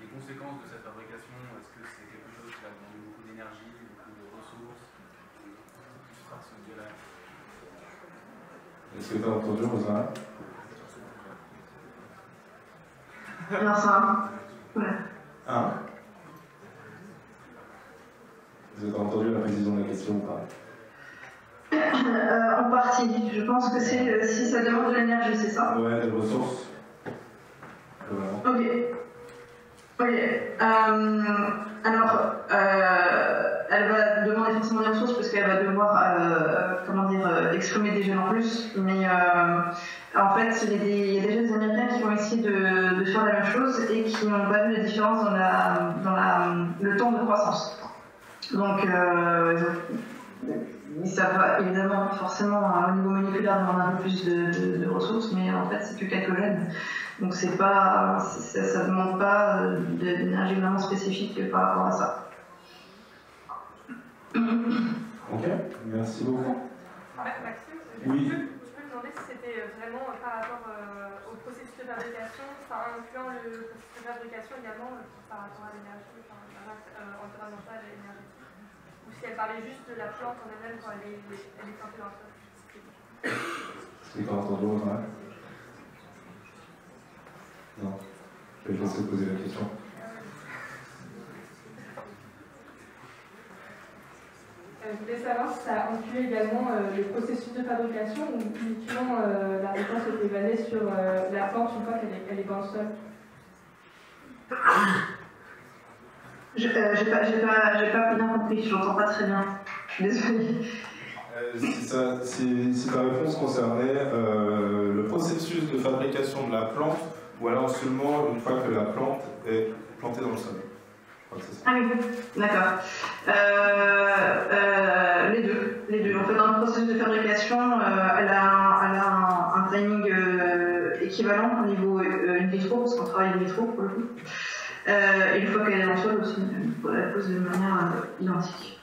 les conséquences de cette fabrication, est-ce que c'est quelque chose qui a demandé beaucoup d'énergie, beaucoup de ressources? Plus par ce biais-là. Est-ce que tu as entendu, Rosa? Non, ça va. Ouais. Hein? Vous avez entendu la précision de la question ou pas? En partie. Je pense que c'est si ça demande de l'énergie, c'est ça? Ouais, des ressources. Ok. Ok. Alors, elle va demander forcément des ressources parce qu'elle va devoir, comment dire, exprimer des gènes en plus. Mais en fait, il y a déjà des Américains qui ont essayé de faire la même chose et qui n'ont pas vu la différence dans le temps de croissance. Donc, ça va évidemment, forcément, au niveau moléculaire, demander un peu plus de ressources, mais en fait, c'est que quelques gènes. Donc, ça ne demande pas d'énergie vraiment spécifique par rapport à ça. Ok, merci beaucoup. Maxime, Oui. je peux te demander si c'était vraiment par rapport au processus de fabrication, enfin, incluant le processus de fabrication également par rapport à l'énergie, l'impact environnemental et énergétique, ou si elle parlait juste de la plante en elle-même quand elle est plantée dans le sol. Est-ce que tu as entendu, Rosa? Non. Je vais te laisser poser la question. Je voulais savoir si ça incluait également le processus de fabrication ou uniquement la réponse était basée sur la plante une fois qu'elle est dans le sol. J'ai pas bien compris, je n'entends pas très bien. Je suis désolée. Si ta réponse concernait le processus de fabrication de la plante, ou alors seulement une fois que la plante est plantée dans le sol. Ah oui, d'accord. Les deux. En fait, dans le processus de fabrication, elle a un timing équivalent au niveau in vitro, parce qu'on travaille in vitro pour le coup. Et une fois qu'elle est dans le sol aussi, elle la pose de manière identique.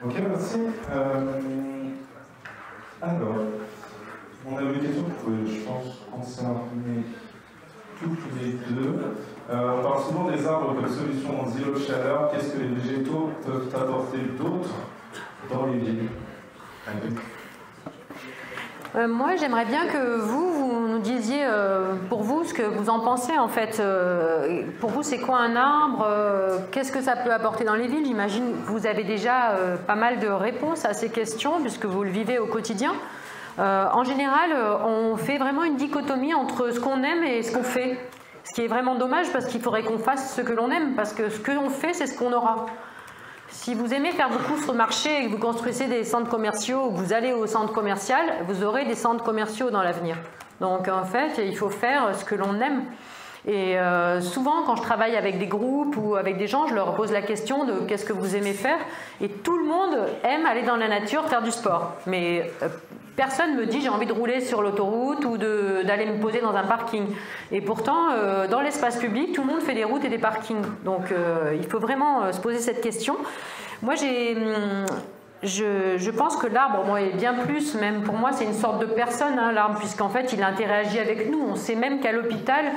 Ok, merci. Alors, on avait une question que je pense concerner toutes les deux. On parle souvent des arbres comme solution aux îlots de chaleur. Qu'est-ce que les végétaux peuvent apporter d'autre dans les villes? Moi, j'aimerais bien que vous nous disiez pour vous ce que vous en pensez en fait. Pour vous, c'est quoi un arbre? Qu'est-ce que ça peut apporter dans les villes? J'imagine que vous avez déjà pas mal de réponses à ces questions puisque vous le vivez au quotidien. En général, on fait vraiment une dichotomie entre ce qu'on aime et ce qu'on fait. Ce qui est vraiment dommage parce qu'il faudrait qu'on fasse ce que l'on aime parce que ce que l'on fait, c'est ce qu'on aura. Si vous aimez faire vos courses au marché et que vous construisez des centres commerciaux ou que vous allez au centre commercial, vous aurez des centres commerciaux dans l'avenir. Donc en fait, il faut faire ce que l'on aime. Et souvent, quand je travaille avec des groupes ou avec des gens, je leur pose la question de qu'est-ce que vous aimez faire. Et tout le monde aime aller dans la nature, faire du sport. Mais personne me dit j'ai envie de rouler sur l'autoroute ou d'aller me poser dans un parking. Et pourtant, dans l'espace public, tout le monde fait des routes et des parkings. Donc il faut vraiment se poser cette question. Moi, je pense que l'arbre, moi, est bien plus, même pour moi, c'est une sorte de personne, hein, l'arbre, puisqu'en fait, il interagit avec nous. On sait même qu'à l'hôpital,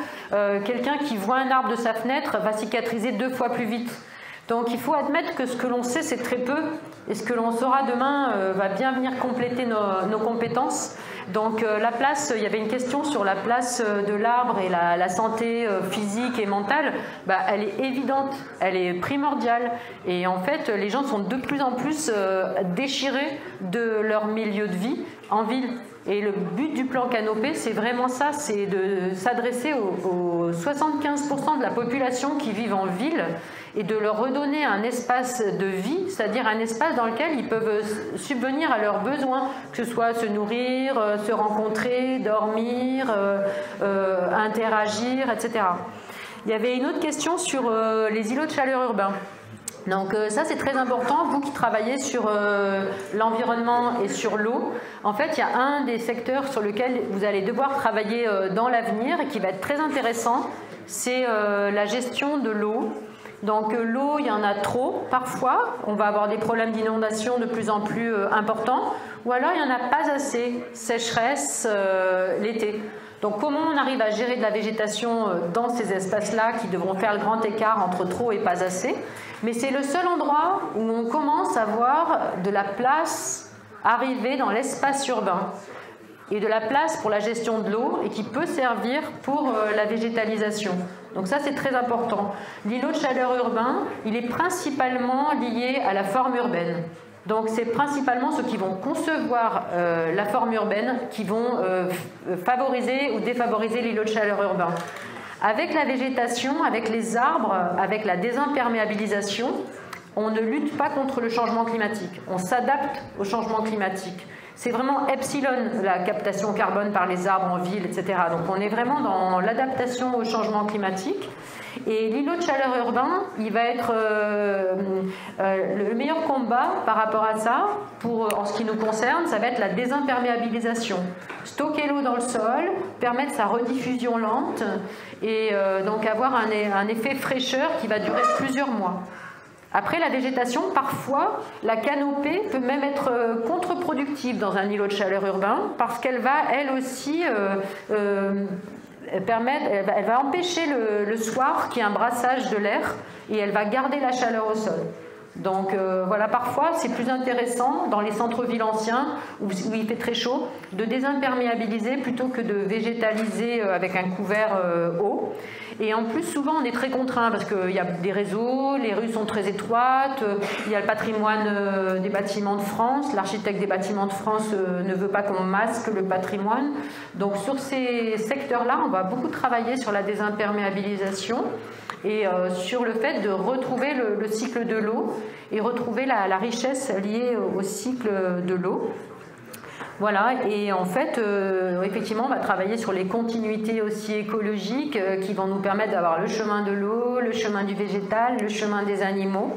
quelqu'un qui voit un arbre de sa fenêtre va cicatriser 2 fois plus vite. Donc il faut admettre que ce que l'on sait, c'est très peu, et ce que l'on saura demain va bien venir compléter nos compétences. Donc la place, il y avait une question sur la place de l'arbre et la santé physique et mentale, elle est évidente, elle est primordiale. Et en fait, les gens sont de plus en plus déchirés de leur milieu de vie en ville. Et le but du plan Canopé, c'est vraiment ça, c'est de s'adresser aux 75% de la population qui vivent en ville et de leur redonner un espace de vie, c'est-à-dire un espace dans lequel ils peuvent subvenir à leurs besoins, que ce soit se nourrir, se rencontrer, dormir, interagir, etc. Il y avait une autre question sur les îlots de chaleur urbains. Donc ça c'est très important, vous qui travaillez sur l'environnement et sur l'eau. En fait il y a un des secteurs sur lequel vous allez devoir travailler dans l'avenir et qui va être très intéressant, c'est la gestion de l'eau. Donc l'eau, il y en a trop parfois, on va avoir des problèmes d'inondation de plus en plus importants, ou alors il n'y en a pas assez, sécheresse l'été. Donc comment on arrive à gérer de la végétation dans ces espaces-là qui devront faire le grand écart entre trop et pas assez. Mais c'est le seul endroit où on commence à voir de la place arriver dans l'espace urbain et de la place pour la gestion de l'eau et qui peut servir pour la végétalisation. Donc ça c'est très important. L'îlot de chaleur urbain, il est principalement lié à la forme urbaine. Donc c'est principalement ceux qui vont concevoir la forme urbaine qui vont favoriser ou défavoriser l'îlot de chaleur urbain. Avec la végétation, avec les arbres, avec la désimperméabilisation, on ne lutte pas contre le changement climatique. On s'adapte au changement climatique. C'est vraiment epsilon la captation carbone par les arbres en ville, etc. Donc on est vraiment dans l'adaptation au changement climatique. Et l'îlot de chaleur urbain, il va être le meilleur combat par rapport à ça, en ce qui nous concerne, ça va être la désimperméabilisation. Stocker l'eau dans le sol, permettre sa rediffusion lente et donc avoir un effet fraîcheur qui va durer plusieurs mois. Après la végétation, parfois, la canopée peut même être contre-productive dans un îlot de chaleur urbain parce qu'elle va, elle aussi, elle va empêcher le soir qu'il y ait un brassage de l'air et elle va garder la chaleur au sol. Donc voilà, parfois c'est plus intéressant dans les centres-villes anciens où il fait très chaud de désimperméabiliser plutôt que de végétaliser avec un couvert haut. Et en plus souvent on est très contraint parce qu'il y a des réseaux, les rues sont très étroites, il y a le patrimoine des bâtiments de France, l'architecte des bâtiments de France ne veut pas qu'on masque le patrimoine. Donc sur ces secteurs-là on va beaucoup travailler sur la désimperméabilisation et sur le fait de retrouver le cycle de l'eau et retrouver la richesse liée au cycle de l'eau. Voilà, et en fait, effectivement, on va travailler sur les continuités aussi écologiques qui vont nous permettre d'avoir le chemin de l'eau, le chemin du végétal, le chemin des animaux,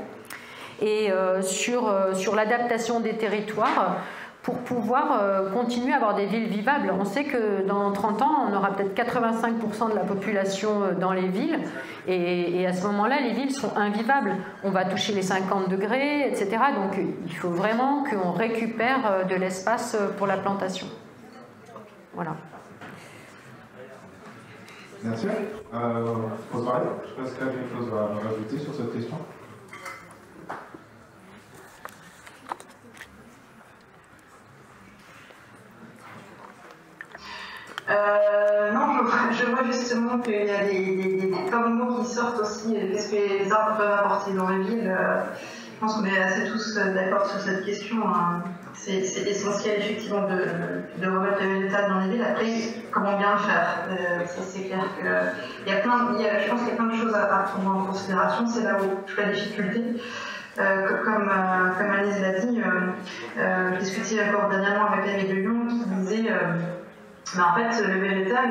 et sur l'adaptation des territoires pour pouvoir continuer à avoir des villes vivables. On sait que dans 30 ans, on aura peut-être 85% de la population dans les villes, et à ce moment-là, les villes sont invivables. On va toucher les 50 degrés, etc. Donc il faut vraiment qu'on récupère de l'espace pour la plantation. Voilà. Merci. Faut se parler. Je sais pas si tu as quelque chose à rajouter sur cette question. Non, je vois justement qu'il y a des mots qui sortent aussi. Qu'est-ce que les arbres peuvent apporter dans les villes? Je pense qu'on est assez tous d'accord sur cette question. Hein. C'est essentiel effectivement de remettre le végétal dans les villes. Après, comment bien le faire? C'est clair que je pense qu'il y a plein de choses à prendre en considération. C'est là où toute la difficulté. Comme Alice l'a dit, je discutais encore dernièrement avec David de Lyon qui disait mais en fait, le végétal,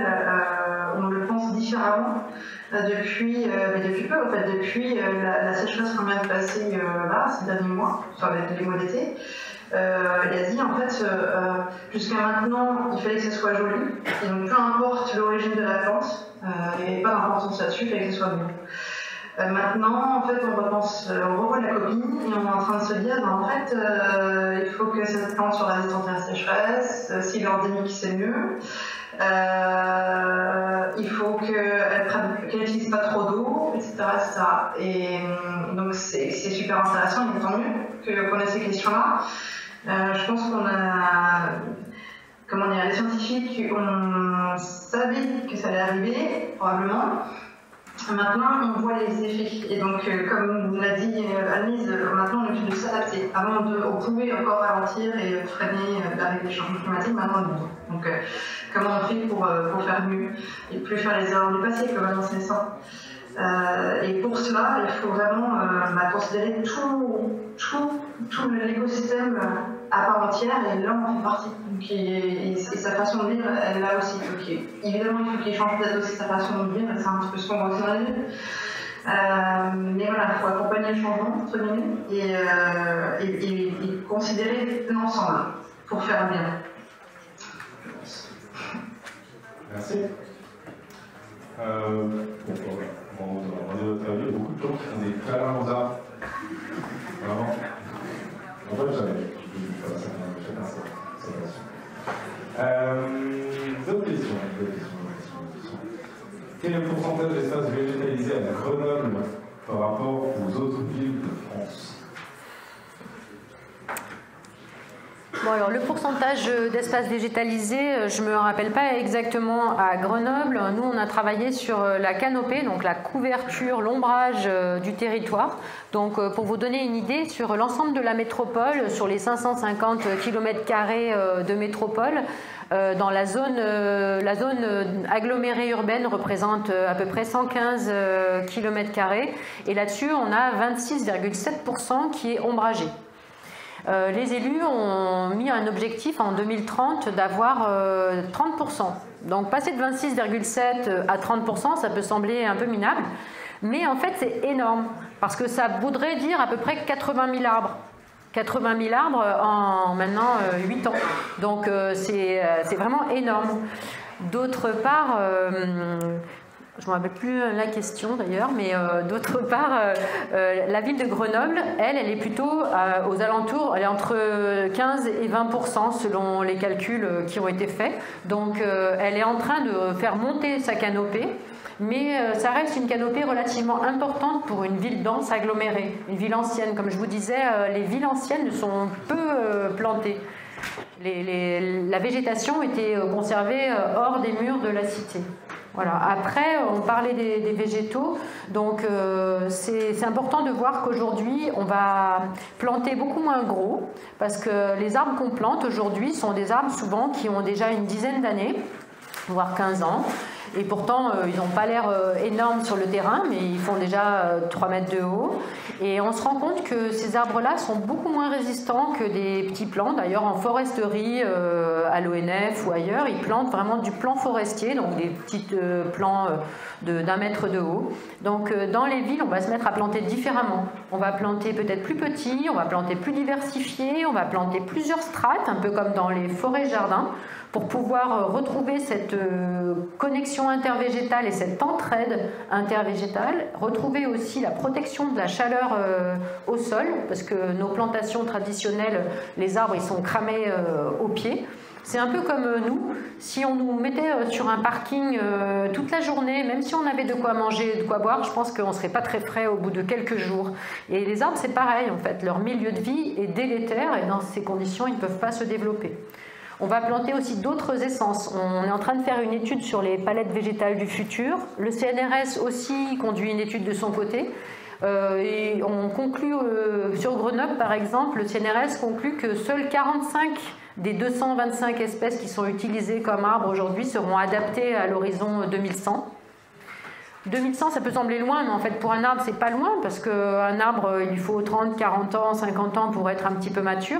on le pense différemment depuis peu, en fait, depuis la sécheresse qu'on vient de passer là, ces derniers mois, enfin les mois d'été. Il a dit, en fait, jusqu'à maintenant, il fallait que ce soit joli, et donc peu importe l'origine de la plante, il n'y avait pas d'importance là-dessus, il fallait que ce soit beau. Maintenant, en fait, on revoit la copie et on est en train de se dire, ben, en fait, il faut que cette plante soit résistante à la sécheresse, si l'endémique c'est mieux, il faut qu'elle n'utilise pas trop d'eau, etc., etc. Et donc c'est super intéressant, et tant mieux qu'on ait ces questions-là. Je pense qu'on a, les scientifiques, on savait que ça allait arriver, probablement. Maintenant, on voit les effets. Et donc, comme l'a dit Anise, maintenant, on est obligé de s'adapter. Avant, on pouvait encore ralentir et freiner l'arrivée des changements climatiques, maintenant, on donc, comment on fait pour faire mieux et plus faire les erreurs du passé, comme annoncer ça. Et pour cela, il faut vraiment considérer tout l'écosystème à part entière, et là on fait partie. Donc, et sa façon de vivre, elle là aussi. Donc, évidemment, il faut qu'il change peut-être aussi sa façon de vivre, c'est un petit peu ce qu'on voit dans la vie. Mais voilà, il faut accompagner le changement, entre guillemets, et considérer l'ensemble pour faire bien. Merci. On va dire votre avis, il y a beaucoup de gens qui font des câlins aux arbres. Vraiment. En fait, j'avais. Chacun sa passion. D'autres questions. Quel est le pourcentage d'espace végétalisé à Grenoble par rapport aux autres villes de France? Bon, alors le pourcentage d'espace végétalisé, je ne me rappelle pas exactement à Grenoble. Nous, on a travaillé sur la canopée, donc la couverture, l'ombrage du territoire. Donc, pour vous donner une idée, sur l'ensemble de la métropole, sur les 550 km² de métropole, dans la zone agglomérée urbaine représente à peu près 115 km². Et là-dessus, on a 26,7% qui est ombragé. Les élus ont mis un objectif en 2030 d'avoir 30%. Donc passer de 26,7 à 30%, ça peut sembler un peu minable, mais en fait c'est énorme, parce que ça voudrait dire à peu près 80 000 arbres. 80 000 arbres en maintenant 8 ans. Donc c'est vraiment énorme. D'autre part, je ne me rappelle plus la question d'ailleurs, mais d'autre part, la ville de Grenoble, elle est plutôt aux alentours, elle est entre 15 et 20% selon les calculs qui ont été faits. Donc elle est en train de faire monter sa canopée, mais ça reste une canopée relativement importante pour une ville dense agglomérée, une ville ancienne. Comme je vous disais, les villes anciennes sont peu plantées. La végétation était conservée hors des murs de la cité. Voilà. Après, on parlait des végétaux, donc c'est important de voir qu'aujourd'hui, on va planter beaucoup moins gros, parce que les arbres qu'on plante aujourd'hui sont des arbres souvent qui ont déjà une dizaine d'années, voire 15 ans. Et pourtant, ils n'ont pas l'air énormes sur le terrain, mais ils font déjà 3 mètres de haut. Et on se rend compte que ces arbres-là sont beaucoup moins résistants que des petits plants. D'ailleurs, en foresterie, à l'ONF ou ailleurs, ils plantent vraiment du plan forestier, donc des petits plants d'1 mètre de haut. Donc, dans les villes, on va se mettre à planter différemment. On va planter peut-être plus petit, on va planter plus diversifié, on va planter plusieurs strates, un peu comme dans les forêts-jardins, pour pouvoir retrouver cette connexion intervégétale et cette entraide intervégétale, retrouver aussi la protection de la chaleur au sol, parce que nos plantations traditionnelles, les arbres, ils sont cramés au pied. C'est un peu comme nous, si on nous mettait sur un parking toute la journée, même si on avait de quoi manger et de quoi boire, je pense qu'on ne serait pas très frais au bout de quelques jours. Et les arbres, c'est pareil, en fait, leur milieu de vie est délétère et dans ces conditions, ils ne peuvent pas se développer. On va planter aussi d'autres essences. On est en train de faire une étude sur les palettes végétales du futur. Le CNRS aussi conduit une étude de son côté. Et on conclut, sur Grenoble par exemple, le CNRS conclut que seuls 45 des 225 espèces qui sont utilisées comme arbres aujourd'hui seront adaptées à l'horizon 2100. 2100, ça peut sembler loin, mais en fait pour un arbre, c'est pas loin, parce qu'un arbre, il faut 30, 40 ans, 50 ans pour être un petit peu mature.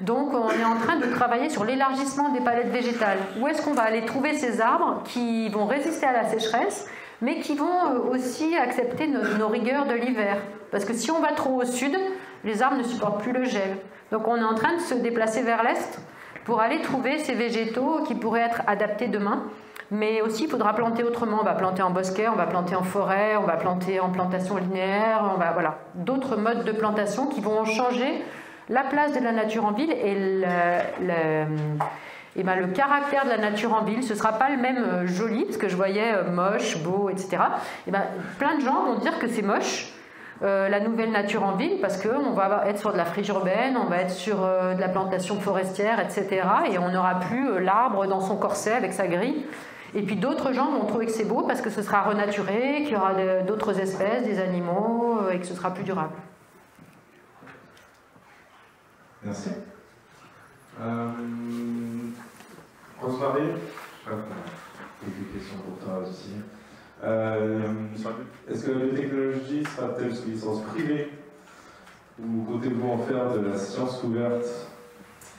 Donc on est en train de travailler sur l'élargissement des palettes végétales. Où est-ce qu'on va aller trouver ces arbres qui vont résister à la sécheresse, mais qui vont aussi accepter nos rigueurs de l'hiver? Parce que si on va trop au sud, les arbres ne supportent plus le gel. Donc on est en train de se déplacer vers l'est pour aller trouver ces végétaux qui pourraient être adaptés demain. Mais aussi, il faudra planter autrement. On va planter en bosquet, on va planter en forêt, on va planter en plantation linéaire, voilà, d'autres modes de plantation qui vont changer la place de la nature en ville et le caractère de la nature en ville. Ce ne sera pas le même joli, parce que je voyais moche, beau, etc. Plein de gens vont dire que c'est moche, la nouvelle nature en ville, parce qu'on va être sur de la friche urbaine, on va être sur de la plantation forestière, etc. Et on n'aura plus l'arbre dans son corset avec sa grille. Et puis d'autres gens vont trouver que c'est beau parce que ce sera renaturé, qu'il y aura d'autres espèces, des animaux, et que ce sera plus durable. Merci. Rosemary, quelques questions pour toi aussi. Est-ce telle sous licence privée, ou comptez-vous en faire de la science ouverte?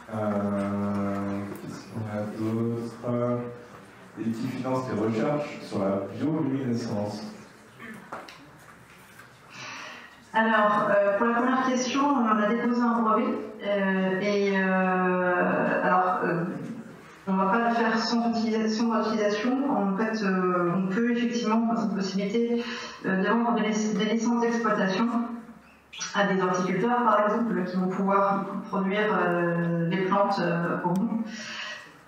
Qu'est-ce qu'on a d'autre? Et qui finance des recherches sur la bioluminescence? Alors, pour la première question, on a déposé un brevet. On ne va pas le faire sans utilisation. En fait, on peut effectivement, par cette possibilité, de vendre des licences d'exploitation à des horticulteurs, par exemple, qui vont pouvoir produire des plantes pour nous.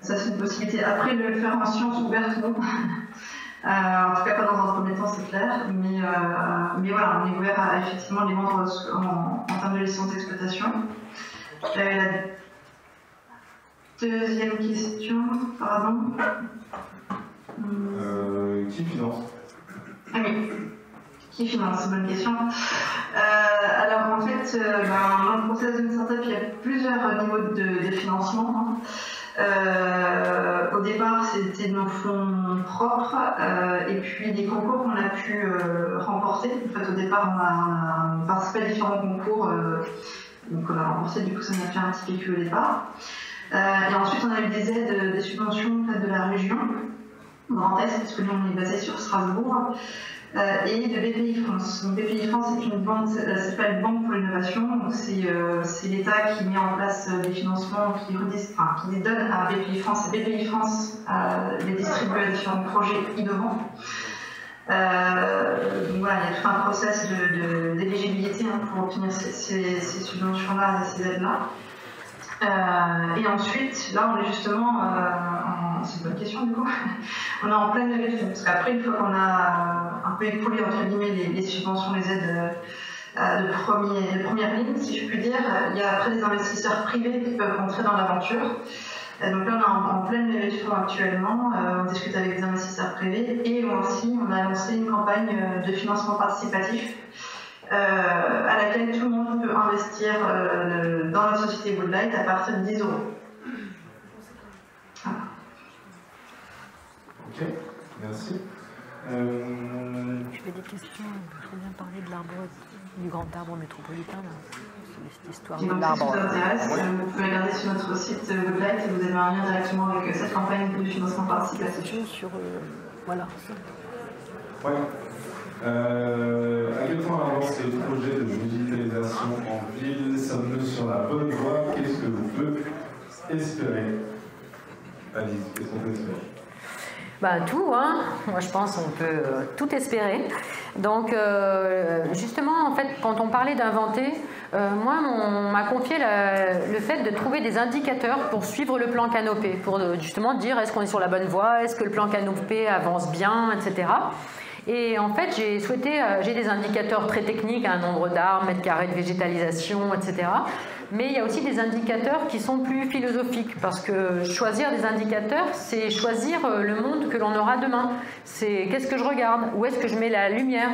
Ça, c'est une possibilité. Après, le faire en science ouverte, non. En tout cas, pas dans un premier temps, c'est clair. Mais voilà, on est ouvert à effectivement les vendre en termes de licence d'exploitation. La deuxième question, pardon. Qui finance? Ah oui, qui finance? C'est une bonne question. Alors en fait, dans le process d'une startup, il y a plusieurs niveaux de financement. Au départ, c'était nos fonds propres et puis des concours qu'on a pu remporter. En fait, au départ, on a participé à différents concours, donc on a remporté, du coup, ça nous a fait un petit vécu au départ. Et ensuite, on a eu des aides, des subventions en fait, de la région, Grand Est, parce que nous, on est basé sur Strasbourg. Et de BPI France. Donc BPI France, c'est une banque, ça s'appelle Banque pour l'innovation. C'est l'État qui met en place des financements, qui les donne à BPI France. Et BPI France les distribue à différents projets innovants. Donc voilà, il y a tout un process d'éligibilité pour obtenir ces subventions-là et ces aides-là. Et ensuite, là, on est justement c'est une bonne question du coup. On est en pleine levée de fonds. Parce qu'après, une fois qu'on a un peu écoulé entre guillemets les subventions, les aides de première ligne, si je puis dire, il y a après des investisseurs privés qui peuvent rentrer dans l'aventure. Donc là, on est en pleine levée de fonds actuellement. On discute avec des investisseurs privés et aussi, on a lancé une campagne de financement participatif. À laquelle tout le monde peut investir dans la société Woodlight à partir de 10 €. Voilà. Ok, merci. Je fais des questions. Je voudrais bien parler de l'arbre, du grand arbre métropolitain. C'est l'histoire de l'arbre. Si ça vous intéresse, vous pouvez regarder sur notre site Woodlight et vous avez un lien directement avec cette campagne de financement participatif. Sur voilà. Ouais. À quel point avance le projet de digitalisation en ville? Sommes-nous sur la bonne voie? Qu'est-ce que vous pouvez espérer? Alice, qu'est-ce qu'on peut espérer? Tout, hein. Moi je pense qu'on peut tout espérer. Donc justement, en fait, quand on parlait d'inventer, moi on m'a confié le fait de trouver des indicateurs pour suivre le plan Canopé, pour justement dire est-ce qu'on est sur la bonne voie, est-ce que le plan Canopé avance bien, etc. Et en fait, j'ai des indicateurs très techniques, un nombre d'arbres, mètres carrés de végétalisation, etc. Mais il y a aussi des indicateurs qui sont plus philosophiques, parce que choisir des indicateurs, c'est choisir le monde que l'on aura demain. C'est qu'est-ce que je regarde, où est-ce que je mets la lumière.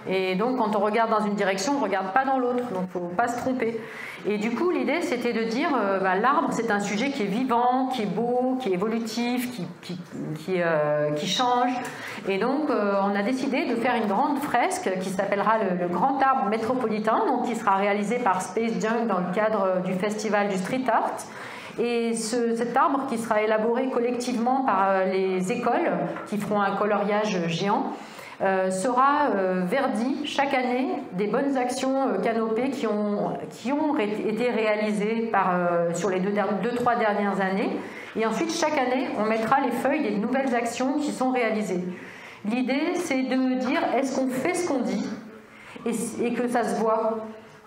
Et donc, quand on regarde dans une direction, on ne regarde pas dans l'autre, donc il ne faut pas se tromper. Et du coup, l'idée, c'était de dire, l'arbre, c'est un sujet qui est vivant, qui est beau, qui est évolutif, qui change. Et donc, on a décidé de faire une grande fresque qui s'appellera le Grand Arbre Métropolitain, donc qui sera réalisé par Space Junk dans le cadre du festival du Street Art. Et cet arbre qui sera élaboré collectivement par les écoles qui feront un coloriage géant sera verdi chaque année des bonnes actions Canopé qui ont été réalisées sur les 2-3 dernières années. Et ensuite, chaque année, on mettra les feuilles des nouvelles actions qui sont réalisées. L'idée, c'est de dire, est-ce qu'on fait ce qu'on dit et que ça se voit?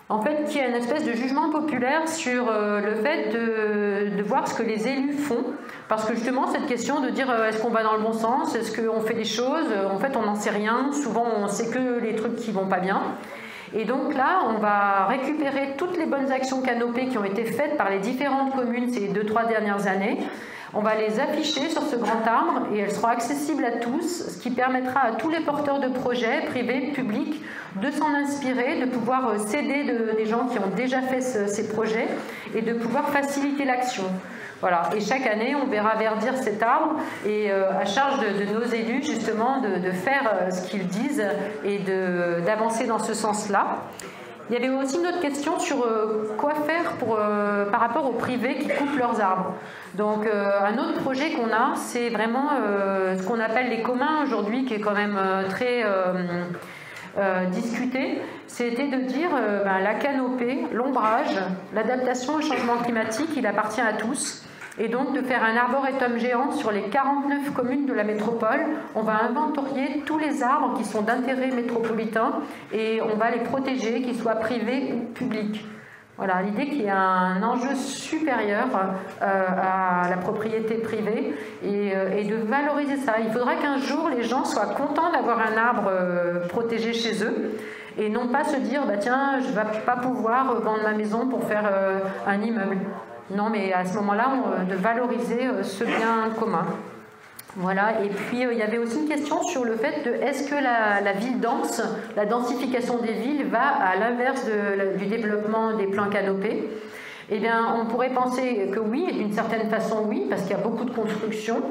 En fait, qu'il y a une espèce de jugement populaire sur le fait de voir ce que les élus font. Parce que justement, cette question de dire est-ce qu'on va dans le bon sens, est-ce qu'on fait des choses, en fait, on n'en sait rien. Souvent, on sait que les trucs qui vont pas bien. Et donc là, on va récupérer toutes les bonnes actions Canopé qui ont été faites par les différentes communes ces 2-3 dernières années. On va les afficher sur ce grand arbre et elles seront accessibles à tous, ce qui permettra à tous les porteurs de projets, privés, publics, de s'en inspirer, de pouvoir s'aider des gens qui ont déjà fait ces projets et de pouvoir faciliter l'action. Voilà. Et chaque année, on verra verdir cet arbre et à charge de nos élus, justement, de faire ce qu'ils disent et d'avancer dans ce sens-là. Il y avait aussi une autre question sur quoi faire par rapport aux privés qui coupent leurs arbres. Donc un autre projet qu'on a, c'est vraiment ce qu'on appelle les communs aujourd'hui, qui est quand même très discuté. C'était de dire la canopée, l'ombrage, l'adaptation au changement climatique, il appartient à tous. Et donc de faire un arboretum géant sur les 49 communes de la métropole. On va inventorier tous les arbres qui sont d'intérêt métropolitain et on va les protéger, qu'ils soient privés ou publics. Voilà, l'idée qu'il y a un enjeu supérieur à la propriété privée et de valoriser ça. Il faudra qu'un jour les gens soient contents d'avoir un arbre protégé chez eux et non pas se dire tiens, je ne vais pas pouvoir vendre ma maison pour faire un immeuble. Non, mais à ce moment-là, de valoriser ce bien commun. Voilà. Et puis, il y avait aussi une question sur le fait de est-ce que la ville dense, la densification des villes va à l'inverse du développement des plans canopés. Eh bien, on pourrait penser que oui, d'une certaine façon oui, parce qu'il y a beaucoup de construction,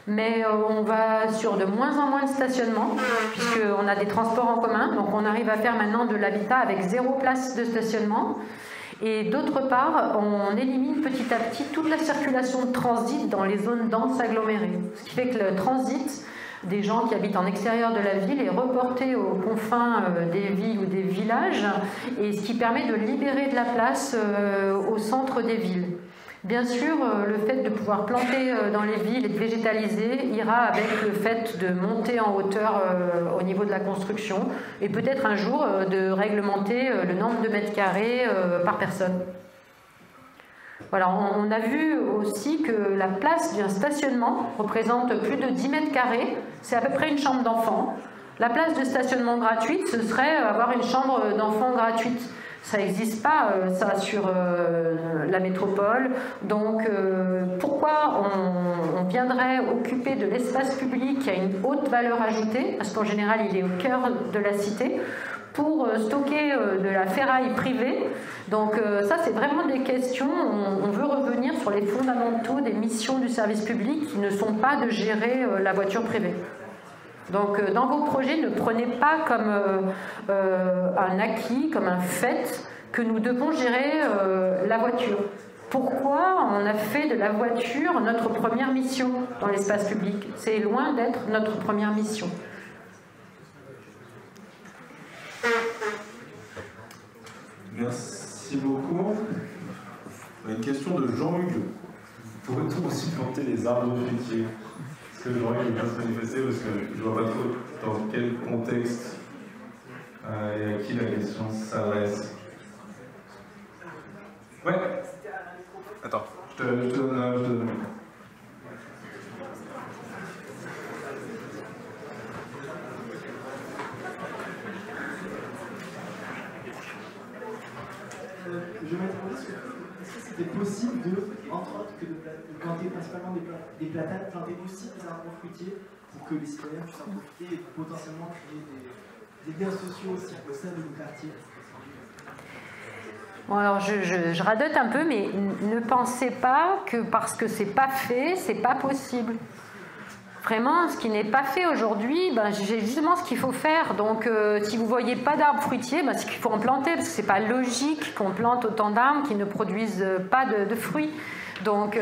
mais on va sur de moins en moins de stationnement, puisqu'on a des transports en commun, donc on arrive à faire maintenant de l'habitat avec 0 place de stationnement. Et d'autre part, on élimine petit à petit toute la circulation de transit dans les zones denses agglomérées. Ce qui fait que le transit des gens qui habitent en extérieur de la ville est reporté aux confins des villes ou des villages, et ce qui permet de libérer de la place au centre des villes. Bien sûr, le fait de pouvoir planter dans les villes et de végétaliser ira avec le fait de monter en hauteur au niveau de la construction et peut-être un jour de réglementer le nombre de mètres carrés par personne. Voilà, on a vu aussi que la place d'un stationnement représente plus de 10 mètres carrés, c'est à peu près une chambre d'enfant. La place de stationnement gratuite, ce serait avoir une chambre d'enfant gratuite. Ça n'existe pas, ça, sur la métropole. Donc, pourquoi on viendrait occuper de l'espace public qui a une haute valeur ajoutée, parce qu'en général, il est au cœur de la cité, pour stocker de la ferraille privée. Donc, ça, c'est vraiment des questions. On veut revenir sur les fondamentaux des missions du service public qui ne sont pas de gérer la voiture privée. Donc dans vos projets, ne prenez pas comme un acquis, comme un fait, que nous devons gérer la voiture. Pourquoi on a fait de la voiture notre première mission dans l'espace public? C'est loin d'être notre première mission. Merci beaucoup. Une question de Jean-Hugues. Pourrait-on aussi planter les arbres fruitiers? Est-ce que Jean-Hugues veut bien se manifester parce que je ne vois pas trop dans quel contexte et à qui la question s'adresse. Ouais. Attends, je te donne. Je me demandais est-ce que c'était possible entre autres, de planter principalement des platanes, planter aussi des arbres fruitiers pour que les citoyens puissent en profiter et potentiellement créer des liens sociaux aussi au sein de nos quartiers. Bon, alors je radote un peu, mais ne pensez pas que parce que c'est pas fait, c'est pas possible. Vraiment, ce qui n'est pas fait aujourd'hui, j'ai justement ce qu'il faut faire. Donc, si vous ne voyez pas d'arbres fruitiers, c'est qu'il faut en planter, parce que ce n'est pas logique qu'on plante autant d'arbres qui ne produisent pas de fruits. Donc,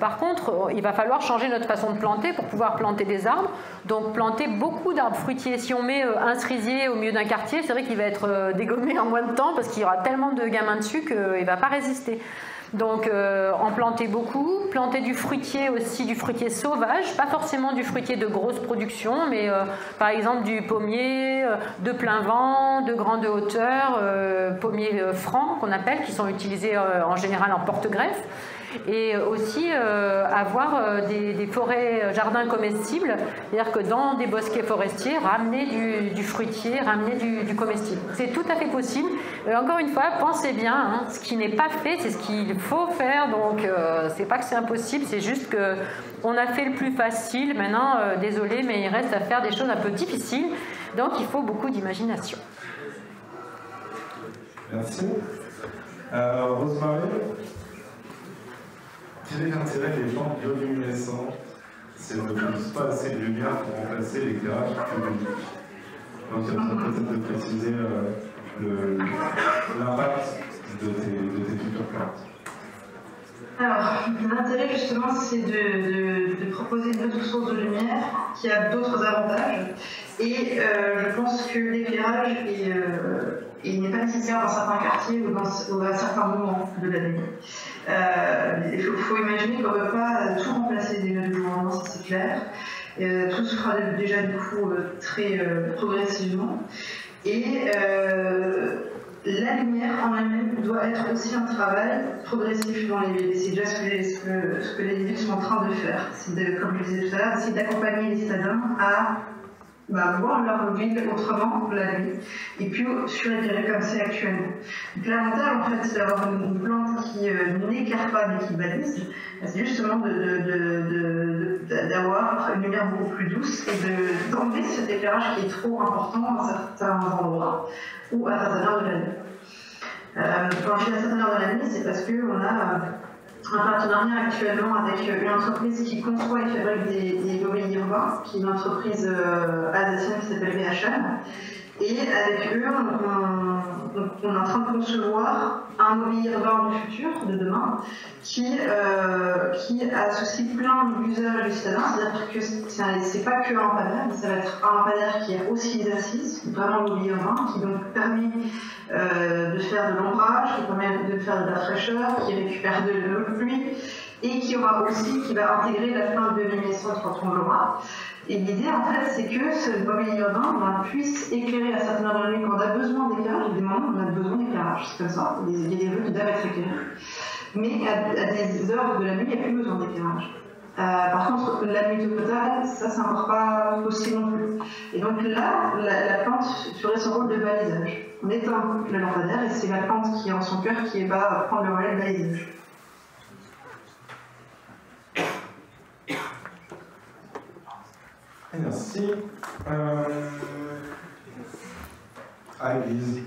par contre, il va falloir changer notre façon de planter pour pouvoir planter des arbres. Donc, planter beaucoup d'arbres fruitiers. Si on met un cerisier au milieu d'un quartier, c'est vrai qu'il va être dégommé en moins de temps, parce qu'il y aura tellement de gamins dessus qu'il ne va pas résister. Donc en planter beaucoup, planter du fruitier aussi, du fruitier sauvage, pas forcément du fruitier de grosse production, mais par exemple du pommier de plein vent, de grande hauteur, pommiers francs qu'on appelle, qui sont utilisés en général en porte-greffe. Et aussi avoir des forêts jardins comestibles, c'est-à-dire que dans des bosquets forestiers, ramener du fruitier, ramener du comestible. C'est tout à fait possible. Encore une fois, pensez bien, ce qui n'est pas fait, c'est ce qu'il faut faire. Donc, c'est pas que c'est impossible, c'est juste qu'on a fait le plus facile. Maintenant, désolé, mais il reste à faire des choses un peu difficiles. Donc, il faut beaucoup d'imagination. Merci. Rosemary, quel est l'intérêt des lampes bioluminescentes si elles ne produisent pas assez de lumière pour remplacer l'éclairage public? Donc il faudrait peut-être de préciser l'impact de tes futures plantes. Alors, l'intérêt justement, c'est de proposer une autre source de lumière qui a d'autres avantages. Et je pense que l'éclairage n'est pas nécessaire dans certains quartiers ou à certains moments de la nuit. Il faut imaginer qu'on ne peut pas tout remplacer déjà du jour au lendemain, ça c'est clair. Tout se fera déjà du coup très progressivement. Et la lumière en elle-même doit être aussi un travail progressif dans les villes. C'est déjà ce que les villes sont en train de faire. C'est comme je disais tout à l'heure, c'est d'accompagner les citadins à voir leur ville autrement la nuit, et puis suréclairer comme c'est actuellement. Donc l'avantage en fait, c'est d'avoir une plante qui n'éclaire pas mais qui balise, c'est justement d'avoir une lumière beaucoup plus douce et d'enlever cet éclairage qui est trop important à certains endroits ou à certaines heures de la nuit. Quand je dis à certaines heures de la nuit, c'est parce qu'on a un partenariat actuellement avec une entreprise qui conçoit et fabrique des mobiliers urbains, qui est une entreprise alsacienne qui s'appelle VHM. Et avec eux, on est en train de concevoir un mobilier urbain du futur, de demain, qui associe plein d'usages du citadin. C'est-à-dire que c'est pas que un lampadaire, mais ça va être un lampadaire qui a aussi des assises, vraiment le mobilier urbain, qui donc permet de faire de l'ombrage, qui permet de faire de la fraîcheur, qui récupère de l'eau de pluie, et qui va intégrer la plante bioluminescente quand on l'aura. Et l'idée, en fait, c'est que ce mobilier urbain puisse éclairer à certaines heures de la nuit quand on a besoin d'éclairage. Il y a des moments où on a besoin d'éclairage, c'est comme ça. Il y a des rues qui doivent être éclairées. Mais à des heures de la nuit, il n'y a plus besoin d'éclairage. Par contre, la nuit totale, ça, c'est encore pas possible non plus. Et donc là, la plante ferait son rôle de balisage. On éteint le lampadaire et c'est la plante qui est en son cœur qui va prendre le relais de balisage. Merci. Lise,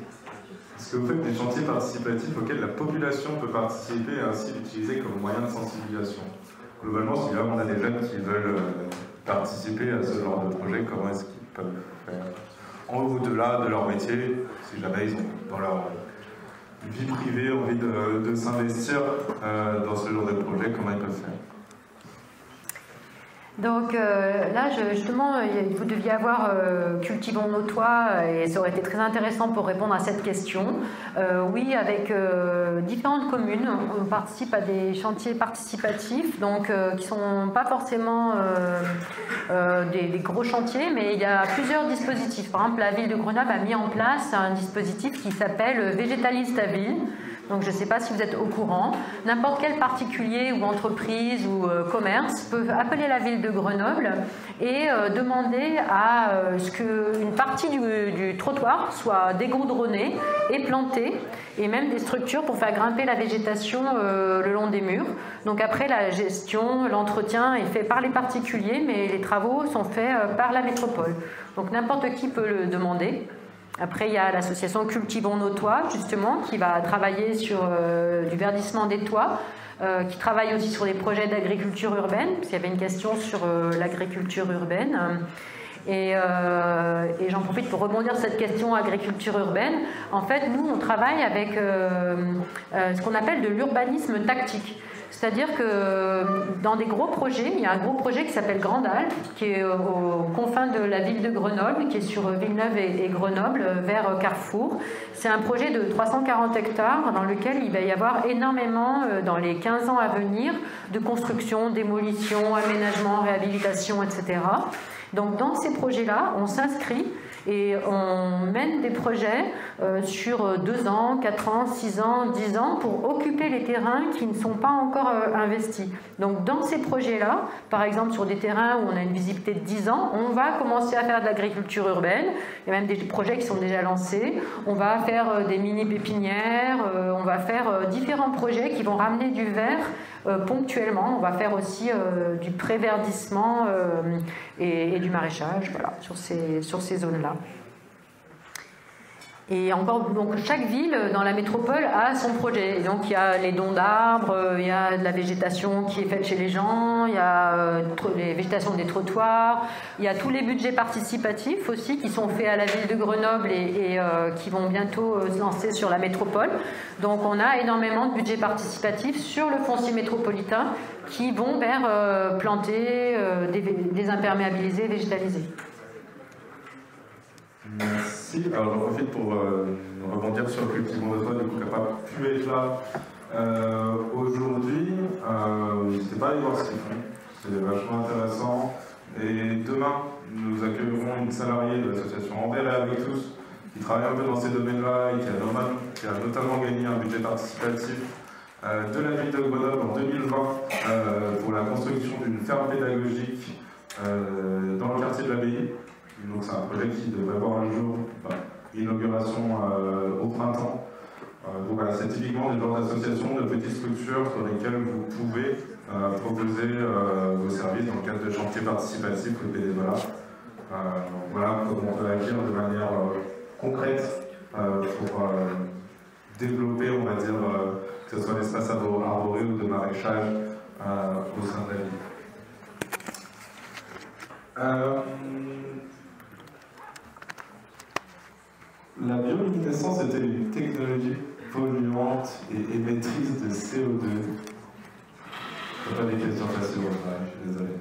est-ce que vous faites des chantiers participatifs auxquels la population peut participer et ainsi l'utiliser comme moyen de sensibilisation? Globalement, si là on a des jeunes qui veulent participer à ce genre de projet, comment est-ce qu'ils peuvent faire en haut ou au-delà de leur métier, si jamais ils ont dans leur vie privée envie de s'investir dans ce genre de projet, comment ils peuvent faire? Donc là, justement, vous deviez avoir Cultivons nos toits et ça aurait été très intéressant pour répondre à cette question. Oui, avec différentes communes, on participe à des chantiers participatifs, donc qui ne sont pas forcément des gros chantiers, mais il y a plusieurs dispositifs. Par exemple, la ville de Grenoble a mis en place un dispositif qui s'appelle Végétalise ta ville. Donc je ne sais pas si vous êtes au courant. N'importe quel particulier ou entreprise ou commerce peut appeler la ville de Grenoble et demander à ce qu'une partie du trottoir soit dégoudronnée et plantée, et même des structures pour faire grimper la végétation le long des murs. Donc après, la gestion, l'entretien est fait par les particuliers, mais les travaux sont faits par la métropole. Donc n'importe qui peut le demander. Après, il y a l'association Cultivons nos toits, justement, qui va travailler sur du verdissement des toits, qui travaille aussi sur des projets d'agriculture urbaine, parce qu'il y avait une question sur l'agriculture urbaine. Et j'en profite pour rebondir sur cette question agriculture urbaine. En fait, nous, on travaille avec ce qu'on appelle de l'urbanisme tactique. C'est-à-dire que dans des gros projets, il y a un gros projet qui s'appelle Grande Alpe, qui est aux confins de la ville de Grenoble, qui est sur Villeneuve et Grenoble, vers Carrefour. C'est un projet de 340 hectares dans lequel il va y avoir énormément, dans les 15 ans à venir, de construction, démolition, aménagement, réhabilitation, etc. Donc dans ces projets-là, on s'inscrit et on mène des projets sur 2 ans, 4 ans, 6 ans, 10 ans pour occuper les terrains qui ne sont pas encore investis. Donc dans ces projets-là, par exemple sur des terrains où on a une visibilité de 10 ans, on va commencer à faire de l'agriculture urbaine. Il y a même des projets qui sont déjà lancés. On va faire des mini-pépinières, on va faire différents projets qui vont ramener du vert ponctuellement. On va faire aussi du pré-verdissement et du maraîchage, voilà, sur ces zones-là. Et encore, donc chaque ville dans la métropole a son projet. Et donc il y a les dons d'arbres, il y a de la végétation qui est faite chez les gens, il y a les végétations des trottoirs, il y a tous les budgets participatifs aussi qui sont faits à la ville de Grenoble et qui vont bientôt se lancer sur la métropole. Donc on a énormément de budgets participatifs sur le foncier métropolitain qui vont vers planter, désimperméabiliser, végétaliser. Merci. Alors j'en profite pour rebondir sur Cultivons notre voix, du coup, qui n'a pas pu être là aujourd'hui. N'hésitez pas à aller voir ce qu'ils font, c'est vachement intéressant. Et demain, nous accueillerons une salariée de l'association Envers et avec tous, qui travaille un peu dans ces domaines-là et qui a notamment gagné un budget participatif de la ville de Grenoble en 2020 pour la construction d'une ferme pédagogique dans le quartier de l'Abbaye. Donc c'est un projet qui devrait voir un jour, inauguration au printemps. Donc voilà, c'est typiquement des genres d'associations, de petites structures sur lesquelles vous pouvez proposer vos services dans le cadre de chantiers participatifs ou de bénévolat. Voilà comment on peut agir de manière concrète pour développer, on va dire, que ce soit l'espace arboré ou de maraîchage au sein de la ville. La bioluminescence était une technologie polluante et émettrice de CO2. Je n'ai pas des questions faciles, je suis désolé.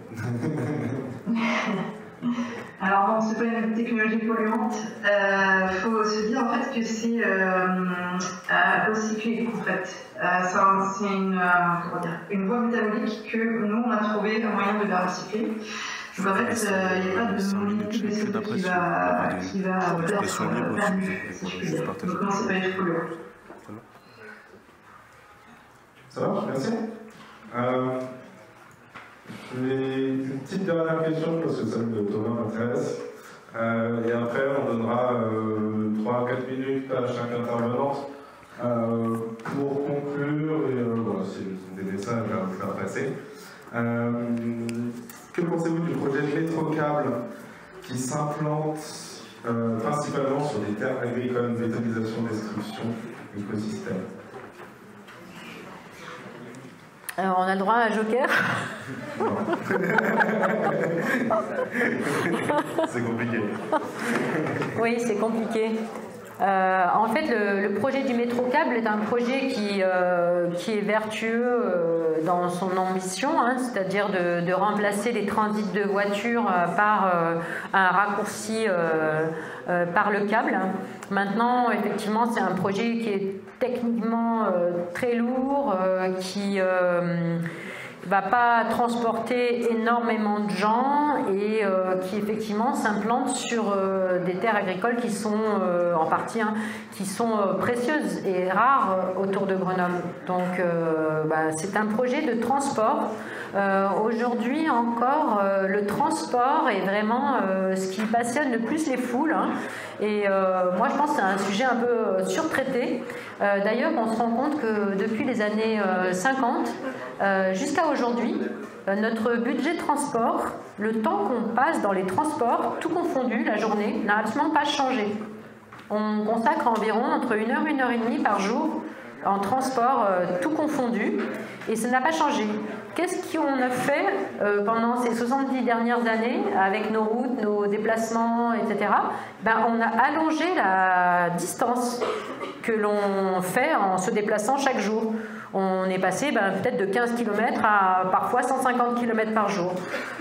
Alors non, c'est pas une technologie polluante. Faut se dire en fait que c'est recyclé en fait. C'est une voie métabolique que nous on a trouvé un moyen de la recycler. Donc en fait, il n'y a pas de molécule de CO2 qui va être si je puis dire. Donc non, c'est pas du tout polluant. Ça va, merci. J'ai une petite dernière question parce que celle de Thomas m'intéresse. Et après, on donnera 3-4 minutes à chaque intervenante pour conclure. Et voilà, c'est des messages à vous faire passer. Que pensez-vous du projet Métrocable qui s'implante principalement sur des terres agricoles, méthanisation, destruction, écosystème? Alors, on a le droit à un joker. C'est compliqué. Oui, c'est compliqué. En fait, le projet du Métrocable est un projet qui est vertueux dans son ambition, hein, c'est-à-dire de remplacer les transits de voitures par un raccourci par le câble. Maintenant, effectivement, c'est un projet qui est techniquement très lourd, qui va pas transporter énormément de gens et qui effectivement s'implante sur des terres agricoles qui sont en partie qui sont précieuses et rares autour de Grenoble. Donc c'est un projet de transport. Aujourd'hui encore, le transport est vraiment ce qui passionne le plus les foules. Hein. Et moi je pense que c'est un sujet un peu surtraité. D'ailleurs, on se rend compte que depuis les années 50 jusqu'à aujourd'hui, notre budget transport, le temps qu'on passe dans les transports, tout confondu, la journée, n'a absolument pas changé. On consacre environ entre 1 heure et 1 heure et demie par jour en transport, tout confondu, et ça n'a pas changé. Qu'est-ce qu'on a fait pendant ces 70 dernières années avec nos routes, nos déplacements, etc. On a allongé la distance que l'on fait en se déplaçant chaque jour. On est passé peut-être de 15 km à parfois 150 km par jour.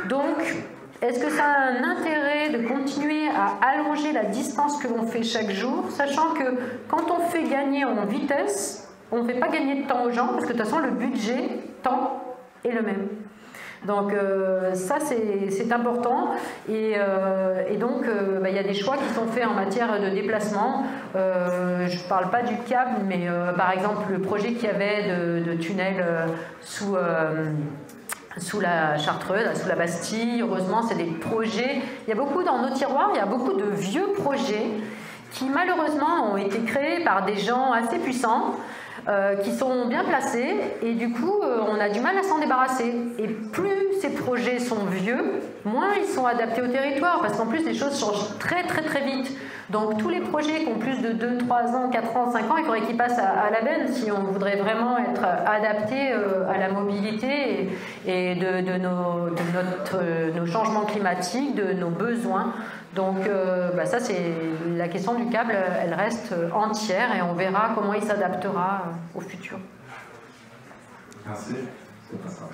Donc, est-ce que ça a un intérêt de continuer à allonger la distance que l'on fait chaque jour, sachant que quand on fait gagner en vitesse, on ne fait pas gagner de temps aux gens, parce que de toute façon, le budget temps est le même. Donc ça, c'est important. Et donc, y a des choix qui sont faits en matière de déplacement. Je ne parle pas du câble, mais par exemple, le projet qu'il y avait de tunnel sous la Chartreuse, sous la Bastille. Heureusement, c'est des projets. Il y a beaucoup dans nos tiroirs, il y a beaucoup de vieux projets qui malheureusement ont été créés par des gens assez puissants qui sont bien placés, et du coup, on a du mal à s'en débarrasser. Et plus ces projets sont vieux, moins ils sont adaptés au territoire, parce qu'en plus, les choses changent très très très vite. Donc tous les projets qui ont plus de 2, 3 ans, 4 ans, 5 ans, il faudrait qu'ils passent à la benne si on voudrait vraiment être adapté à la mobilité et de nos changements climatiques, de nos besoins. Donc ça, c'est la question du câble, elle reste entière et on verra comment il s'adaptera au futur. Merci, c'est pas ça.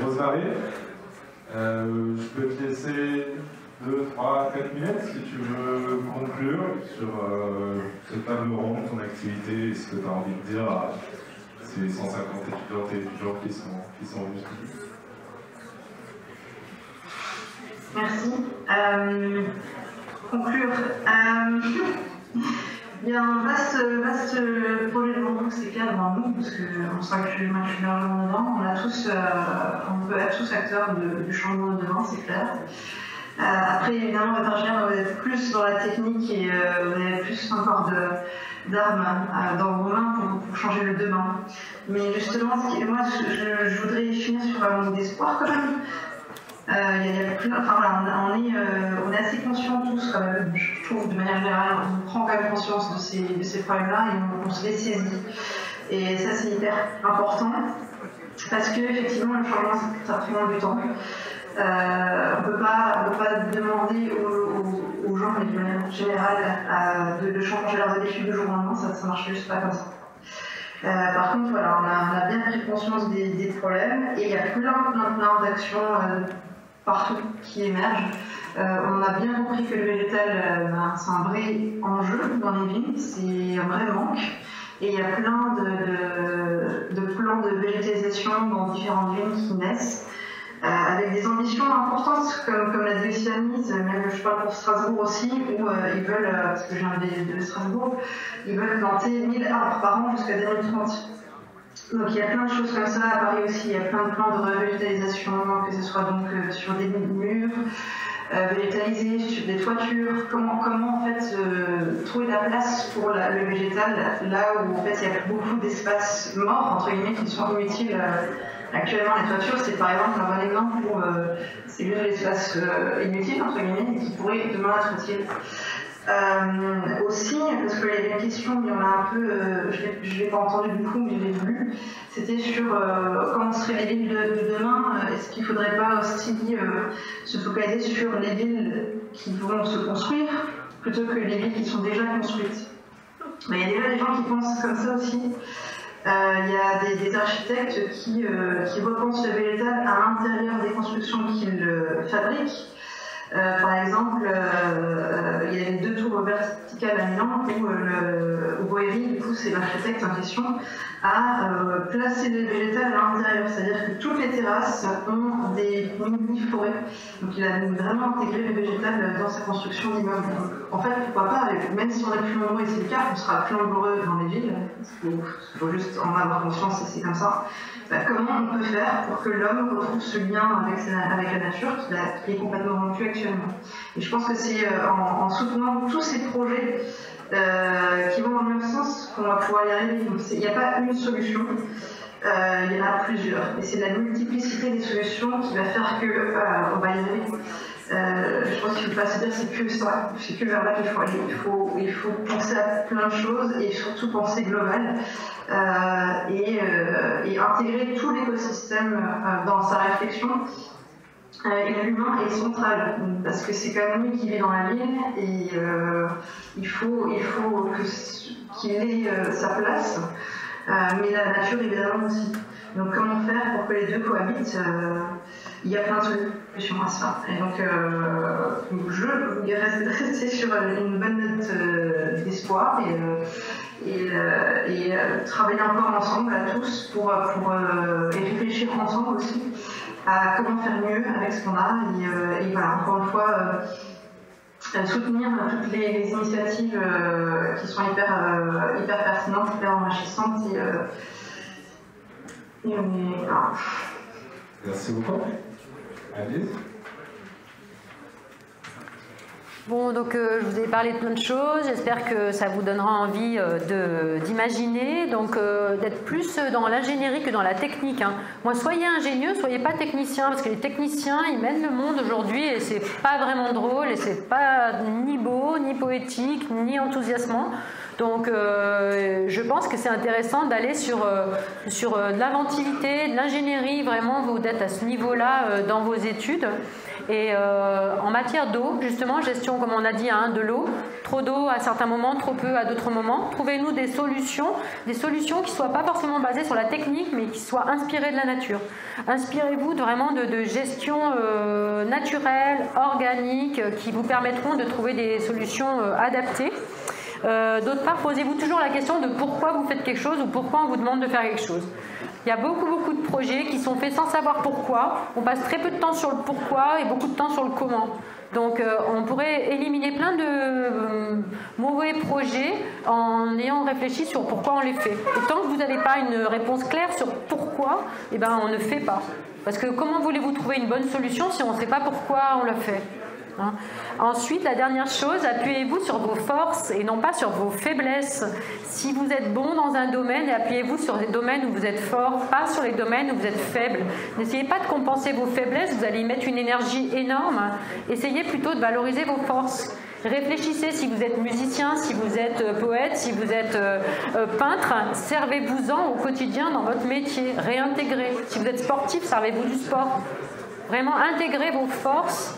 Rosemary, je peux te laisser 2, 3, 4 minutes si tu veux conclure sur cette table ronde, ton activité et ce que tu as envie de dire à ces 150 étudiantes et étudiants qui sont venus. Merci. Conclure. Il y a un vaste projet devant nous, c'est clair devant nous, parce qu'on s'inclut, moi je suis largement dedans. On peut être tous acteurs du changement de demain, c'est clair. Après, évidemment, votre ingénieur, vous êtes plus dans la technique et vous avez plus encore d'armes dans vos mains pour changer le demain. Mais justement, moi, je voudrais finir sur un mot d'espoir quand même. On est assez conscients tous quand même, je trouve de manière générale, on prend quand même conscience de ces problèmes-là et on se les saisit. Et ça c'est hyper important parce que effectivement le changement ça prend du temps. On peut pas demander aux gens mais de manière générale de changer leurs habitudes du jour au lendemain, ça marche juste pas comme ça. Par contre, voilà, on a bien pris conscience des problèmes et il y a plein d'actions partout qui émergent. On a bien compris que le végétal, c'est un vrai enjeu dans les villes, c'est un vrai manque. Et il y a plein de plans de végétalisation dans différentes villes qui naissent, avec des ambitions importantes, comme l'a dit aussi Anise, même je parle pour Strasbourg aussi, où ils veulent, parce que je viens de Strasbourg, ils veulent planter 1000 arbres par an jusqu'à 2030. Donc il y a plein de choses comme ça, à Paris aussi, il y a plein de plans de revégétalisation, que ce soit donc sur des murs, végétalisés, sur des toitures, comment en fait trouver la place pour le végétal, là où en fait il y a beaucoup d'espaces morts, entre guillemets, qui sont inutiles. Actuellement, les toitures, c'est par exemple un bon exemple où c'est juste l'espace inutile, entre guillemets, et qui pourrait demain être utile. Aussi, parce qu'il y avait une question, il y en a un peu, je ne l'ai pas entendu du coup, mais je l'ai lu, c'était sur comment seraient les villes de demain. Est-ce qu'il ne faudrait pas aussi se focaliser sur les villes qui vont se construire plutôt que les villes qui sont déjà construites? Mais il y a déjà des gens qui pensent comme ça aussi. Il y a des architectes qui repensent le végétal à l'intérieur des constructions qu'ils fabriquent. Par exemple, il y a les 2 tours verticales à Milan où Boeri, du coup, c'est l'architecte en question, a placé le végétal à l'intérieur. C'est-à-dire que toutes les terrasses ont des mini-forêts. Donc il a vraiment intégré le végétal dans sa construction d'immeuble. En fait, pourquoi pas, même si on est plus nombreux, et c'est le cas, on sera plus nombreux dans les villes. Il faut juste en avoir conscience et c'est comme ça. Comment on peut faire pour que l'homme retrouve ce lien avec la nature qui est complètement rompu actuellement. Et je pense que c'est en soutenant tous ces projets qui vont dans le même sens qu'on va pouvoir y arriver. Il n'y a pas une solution, il y en a plusieurs. Et c'est la multiplicité des solutions qui va faire qu'on va y arriver. Je pense qu'il ne faut pas se dire c'est que ça, c'est que vers là qu'il faut aller. Il faut penser à plein de choses et surtout penser global et intégrer tout l'écosystème dans sa réflexion. Et l'humain est central parce que c'est quand même lui qui vit dans la ville et il faut qu'il ait sa place, mais la nature évidemment aussi. Donc comment faire pour que les deux cohabitent? Il y a plein de solutions à ça. Et donc je vais rester sur une bonne note d'espoir et travailler encore ensemble à tous pour et réfléchir ensemble aussi à comment faire mieux avec ce qu'on a et voilà, encore une fois soutenir toutes les initiatives qui sont hyper pertinentes, hyper enrichissantes et on est voilà. Merci beaucoup. Alice. Bon, donc je vous ai parlé de plein de choses, j'espère que ça vous donnera envie d'imaginer, donc d'être plus dans l'ingénierie que dans la technique. Hein. Moi, soyez ingénieux, soyez pas technicien, parce que les techniciens, ils mènent le monde aujourd'hui et c'est pas vraiment drôle, et c'est pas ni beau, ni poétique, ni enthousiasmant. Donc je pense que c'est intéressant d'aller sur de l'inventivité, de l'ingénierie, vraiment vous êtes à ce niveau-là dans vos études. Et en matière d'eau, justement, gestion, comme on a dit, hein, de l'eau, trop d'eau à certains moments, trop peu à d'autres moments, trouvez-nous des solutions qui ne soient pas forcément basées sur la technique, mais qui soient inspirées de la nature. Inspirez-vous vraiment de gestion naturelle, organique, qui vous permettront de trouver des solutions adaptées. D'autre part, posez-vous toujours la question de pourquoi vous faites quelque chose ou pourquoi on vous demande de faire quelque chose. Il y a beaucoup de projets qui sont faits sans savoir pourquoi. On passe très peu de temps sur le pourquoi et beaucoup de temps sur le comment. Donc on pourrait éliminer plein de mauvais projets en ayant réfléchi sur pourquoi on les fait. Et tant que vous n'avez pas une réponse claire sur pourquoi, eh ben, on ne fait pas. Parce que comment voulez-vous trouver une bonne solution si on ne sait pas pourquoi on le fait ? Hein. Ensuite, la dernière chose, appuyez-vous sur vos forces et non pas sur vos faiblesses. Si vous êtes bon dans un domaine, appuyez-vous sur les domaines où vous êtes fort, pas sur les domaines où vous êtes faible. N'essayez pas de compenser vos faiblesses, vous allez y mettre une énergie énorme. Essayez plutôt de valoriser vos forces. Réfléchissez si vous êtes musicien, si vous êtes poète, si vous êtes peintre, servez-vous-en au quotidien dans votre métier, réintégrez. Si vous êtes sportif, servez-vous du sport. Vraiment intégrez vos forces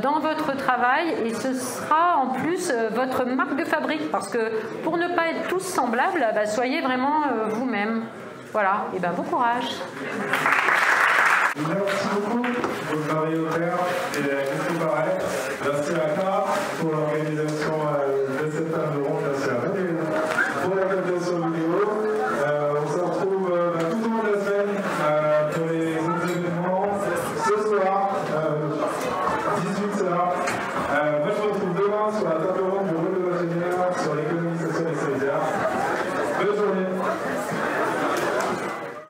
dans votre travail et ce sera en plus votre marque de fabrique parce que pour ne pas être tous semblables, bah, soyez vraiment vous-même. Voilà, et ben bon courage. Merci beaucoup, Marie-Aubert et Christophe Barret. Merci à Clara pour